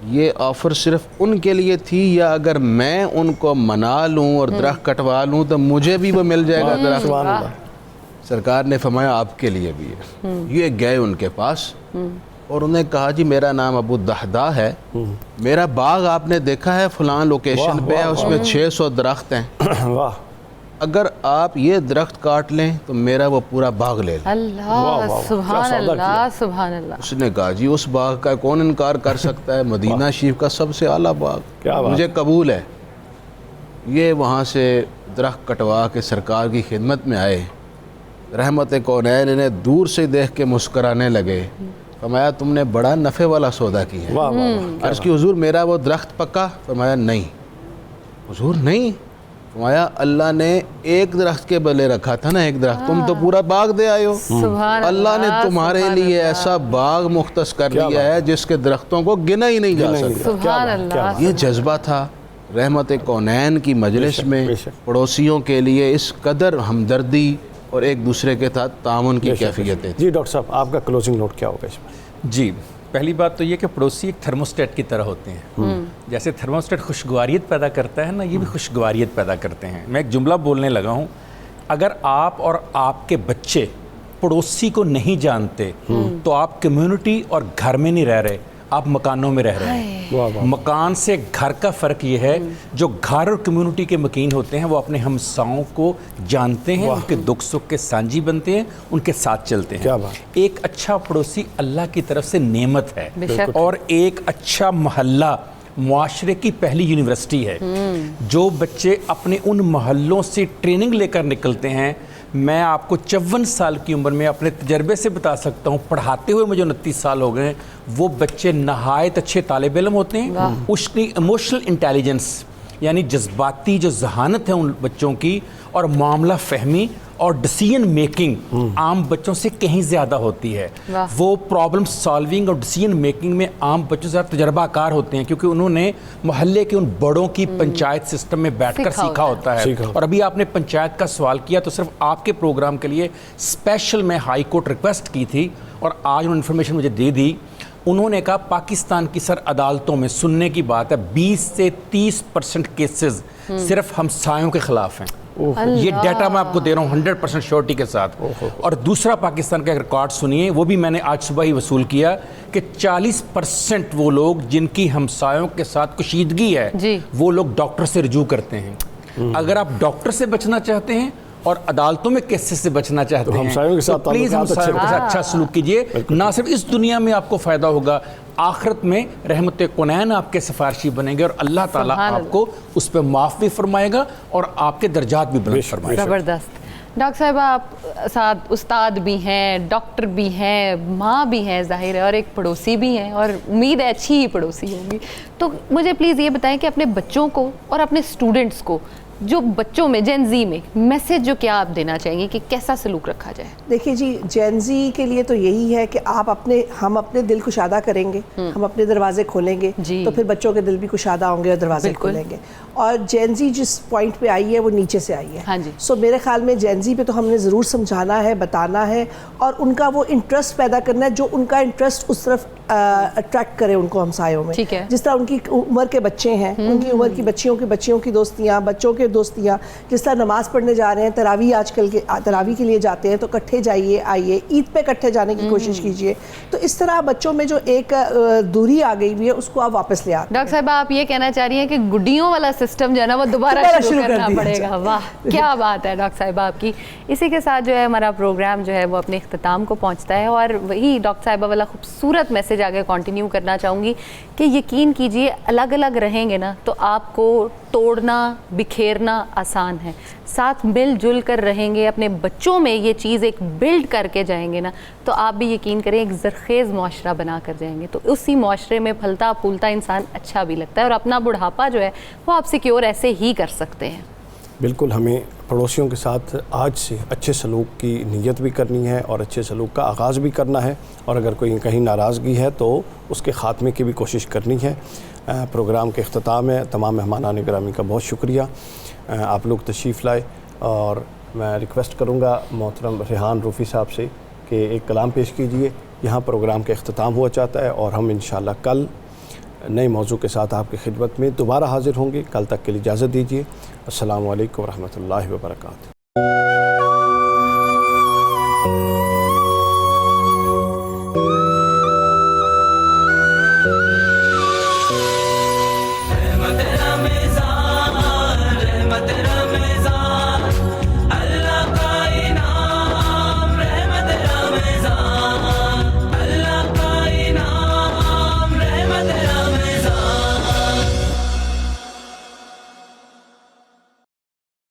یہ آفر صرف ان کے لیے تھی یا اگر میں ان کو منا لوں اور درخت کٹوا لوں تو مجھے بھی وہ مل جائے گا درخت؟ سرکار نے فرمایا آپ کے لیے بھی ہے۔ یہ گئے ان کے پاس اور انہیں کہا جی میرا نام ابو الدحداح ہے، میرا باغ آپ نے دیکھا ہے فلاں لوکیشن پہ ہے، اس میں 600 درخت ہیں، اگر آپ یہ درخت کاٹ لیں تو میرا وہ پورا باغ لے لیں۔ اللہ سبحان اللہ سبحان اللہ۔ اس نے کہا جی اس باغ کا کون انکار کر سکتا ہے، مدینہ شریف کا سب سے اعلیٰ باغ، مجھے قبول ہے۔ یہ وہاں سے درخت کٹوا کے سرکار کی خدمت میں آئے، رحمت کونین انہیں دور سے دیکھ کے مسکرانے لگے، فرمایا تم نے بڑا نفع والا سودا کیا ہے۔ عرض کی حضور میرا وہ درخت پکا؟ فرمایا نہیں۔ حضور نہیں؟ فرمایا اللہ نے ایک درخت کے بدلے رکھا تھا نا ایک درخت، تم تو پورا باغ دے آئے ہو۔ اللہ نے تمہارے لیے ایسا باغ مختص کر دیا ہے جس کے درختوں کو گنا ہی نہیں جا سکتا۔ یہ جذبہ تھا رحمت کونین کی مجلس میں، پڑوسیوں کے لیے اس قدر ہمدردی اور ایک دوسرے کے ساتھ تعاون کی کیفیتیں۔ جی ڈاکٹر صاحب آپ کا کلوزنگ نوٹ کیا ہوگا اس میں؟ جی پہلی بات تو یہ کہ پڑوسی ایک تھرموسٹیٹ کی طرح ہوتے ہیں، جیسے تھرموسٹیٹ خوشگواریت پیدا کرتا ہے نا، یہ بھی خوشگواریت پیدا کرتے ہیں۔ میں ایک جملہ بولنے لگا ہوں، اگر آپ اور آپ کے بچے پڑوسی کو نہیں جانتے تو آپ کمیونٹی اور گھر میں نہیں رہ رہے، آپ مکانوں میں رہ رہے ہیں۔ مکان سے گھر کا فرق یہ ہے، جو گھر اور کمیونٹی کے مکین ہوتے ہیں وہ اپنے ہمساؤں کو جانتے ہیں، ان کے دکھ سکھ کے سانجھی بنتے ہیں، ان کے ساتھ چلتے ہیں۔ ایک اچھا پڑوسی اللہ کی طرف سے نعمت ہے، اور ایک اچھا محلہ معاشرے کی پہلی یونیورسٹی ہے۔ جو بچے اپنے ان محلوں سے ٹریننگ لے کر نکلتے ہیں، میں آپ کو 54 سال کی عمر میں اپنے تجربے سے بتا سکتا ہوں، پڑھاتے ہوئے مجھے 29 سال ہو گئے ہیں، وہ بچے نہایت اچھے طالب علم ہوتے ہیں۔ اس کی ایموشنل انٹیلیجنس یعنی جذباتی جو ذہانت ہے ان بچوں کی، اور معاملہ فہمی اور ڈیسیژن میکنگ عام بچوں سے کہیں زیادہ ہوتی ہے۔ وہ پرابلم سالونگ اور ڈیسیژن میکنگ میں عام بچوں سے زیادہ تجربہ کار ہوتے ہیں، کیونکہ انہوں نے محلے کے ان بڑوں کی پنچایت سسٹم میں بیٹھ کر سیکھا ہوتا ہے۔ اور ابھی آپ نے پنچایت کا سوال کیا تو صرف آپ کے پروگرام کے لیے اسپیشل میں ہائی کورٹ ریکویسٹ کی تھی، اور آج انہوں نے انفارمیشن مجھے دے دی۔ انہوں نے کہا پاکستان کی سر عدالتوں میں سننے کی بات ہے 20 سے 30% کیسز صرف ہمسایوں کے خلاف ہیں۔ یہ ڈیٹا میں آپ کو دے رہا ہوں 100% شورٹی کے ساتھ۔ اور دوسرا پاکستان کا ایک ریکارڈ سنیے، وہ بھی میں نے آج صبح ہی وصول کیا، کہ 40% وہ لوگ جن کی ہمسایوں کے ساتھ کشیدگی ہے وہ لوگ ڈاکٹر سے رجوع کرتے ہیں۔ اگر آپ ڈاکٹر سے بچنا چاہتے ہیں اور عدالتوں میں کیسز سے بچنا چاہتے ہیں تو پلیز ہمسایوں کے ساتھ اچھا سلوک کیجئے، نہ صرف اس دنیا میں آپ کو فائدہ ہوگا، آخرت میں رحمت کونین آپ کے سفارشی بنیں گے، اور اللہ تعالیٰ آپ کو اس پہ معاف بھی فرمائے گا اور آپ کے درجات بھی بلند فرمائے گا۔ زبردست۔ ڈاکٹر صاحبہ آپ استاد بھی ہیں، ڈاکٹر بھی ہیں، ماں بھی ہیں ظاہر ہے، اور ایک پڑوسی بھی ہیں، اور امید ہے اچھی ہی پڑوسی ہوگی۔ تو مجھے پلیز یہ بتائیں کہ اپنے بچوں کو اور اپنے اسٹوڈنٹس کو، جو بچوں میں جین زی میں میسیج جو کیا آپ دینا چاہیں گے کہ کیسا سلوک رکھا جائے؟ دیکھیے جی، جین زی کے لیے تو یہی ہے کہ ہم اپنے دل کشادہ کریں گے، ہم اپنے دروازے کھولیں گے تو پھر بچوں کے دل بھی کشادہ ہوں گے اور دروازے کھولیں گے۔ اور جین زی جس پوائنٹ پہ آئی ہے وہ نیچے سے آئی ہے، سو میرے خیال میں جین زی پہ تو ہم نے ضرور سمجھانا ہے، بتانا ہے، اور ان کا وہ انٹرسٹ پیدا کرنا ہے جو ان کا انٹرسٹ اس طرف اٹریکٹ کرے ان کو ہمسایوں میں۔ جس طرح ان کی عمر کے بچے ہیں، ان کی عمر کی بچیوں کی دوستیاں، بچوں کے دوستیاں، جس طرح نماز پڑھنے جا رہے ہیں، تراویح آج کل کے تراویح کے لیے جاتے ہیں تو کٹھے جائیے، آئیے، عید پہ کٹھے جانے کی کوشش کیجیے۔ تو اس طرح بچوں میں جو ایک دوری آ گئی ہوئی ہے اس کو آپ واپس لے آتے ہیں۔ ڈاکٹر صاحبہ آپ یہ کہنا چاہ رہی ہیں کہ گڈیوں والا سسٹم جو ہے نا وہ دوبارہ شروع کرنا پڑے گا۔ واہ کیا بات ہے ڈاکٹر صاحبہ آپ کی۔ اسی کے ساتھ جو ہے ہمارا پروگرام جو ہے وہ اپنے اختتام کو پہنچتا ہے، اور وہی ڈاکٹر صاحبہ والا خوبصورت میسیج آگے کنٹینیو کرنا چاہوں گی کہ یقین کیجئے الگ الگ رہیں گے نا تو آپ کو توڑنا بکھیرنا آسان ہے، ساتھ مل جل کر رہیں گے، اپنے بچوں میں یہ چیز ایک بلڈ کر کے جائیں گے نا، تو آپ بھی یقین کریں ایک زرخیز معاشرہ بنا کر جائیں گے، تو اسی معاشرے میں پھلتا پھولتا انسان اچھا بھی لگتا ہے، اور اپنا بڑھاپا جو ہے وہ آپ سیکیور ایسے ہی کر سکتے ہیں۔ بالکل، ہمیں پڑوسیوں کے ساتھ آج سے اچھے سلوک کی نیت بھی کرنی ہے اور اچھے سلوک کا آغاز بھی کرنا ہے، اور اگر کوئی کہیں ناراضگی ہے تو اس کے خاتمے کی بھی کوشش کرنی ہے۔ پروگرام کے اختتام ہے، تمام مہمانان گرامی کا بہت شکریہ، آپ لوگ تشریف لائے، اور میں ریکویسٹ کروں گا محترم ریحان روفی صاحب سے کہ ایک کلام پیش کیجئے۔ یہاں پروگرام کا اختتام ہوا چاہتا ہے، اور ہم انشاءاللہ کل نئے موضوع کے ساتھ آپ کی خدمت میں دوبارہ حاضر ہوں گے۔ کل تک کے لیے اجازت دیجیے۔ السلام علیکم ورحمۃ اللہ وبرکاتہ۔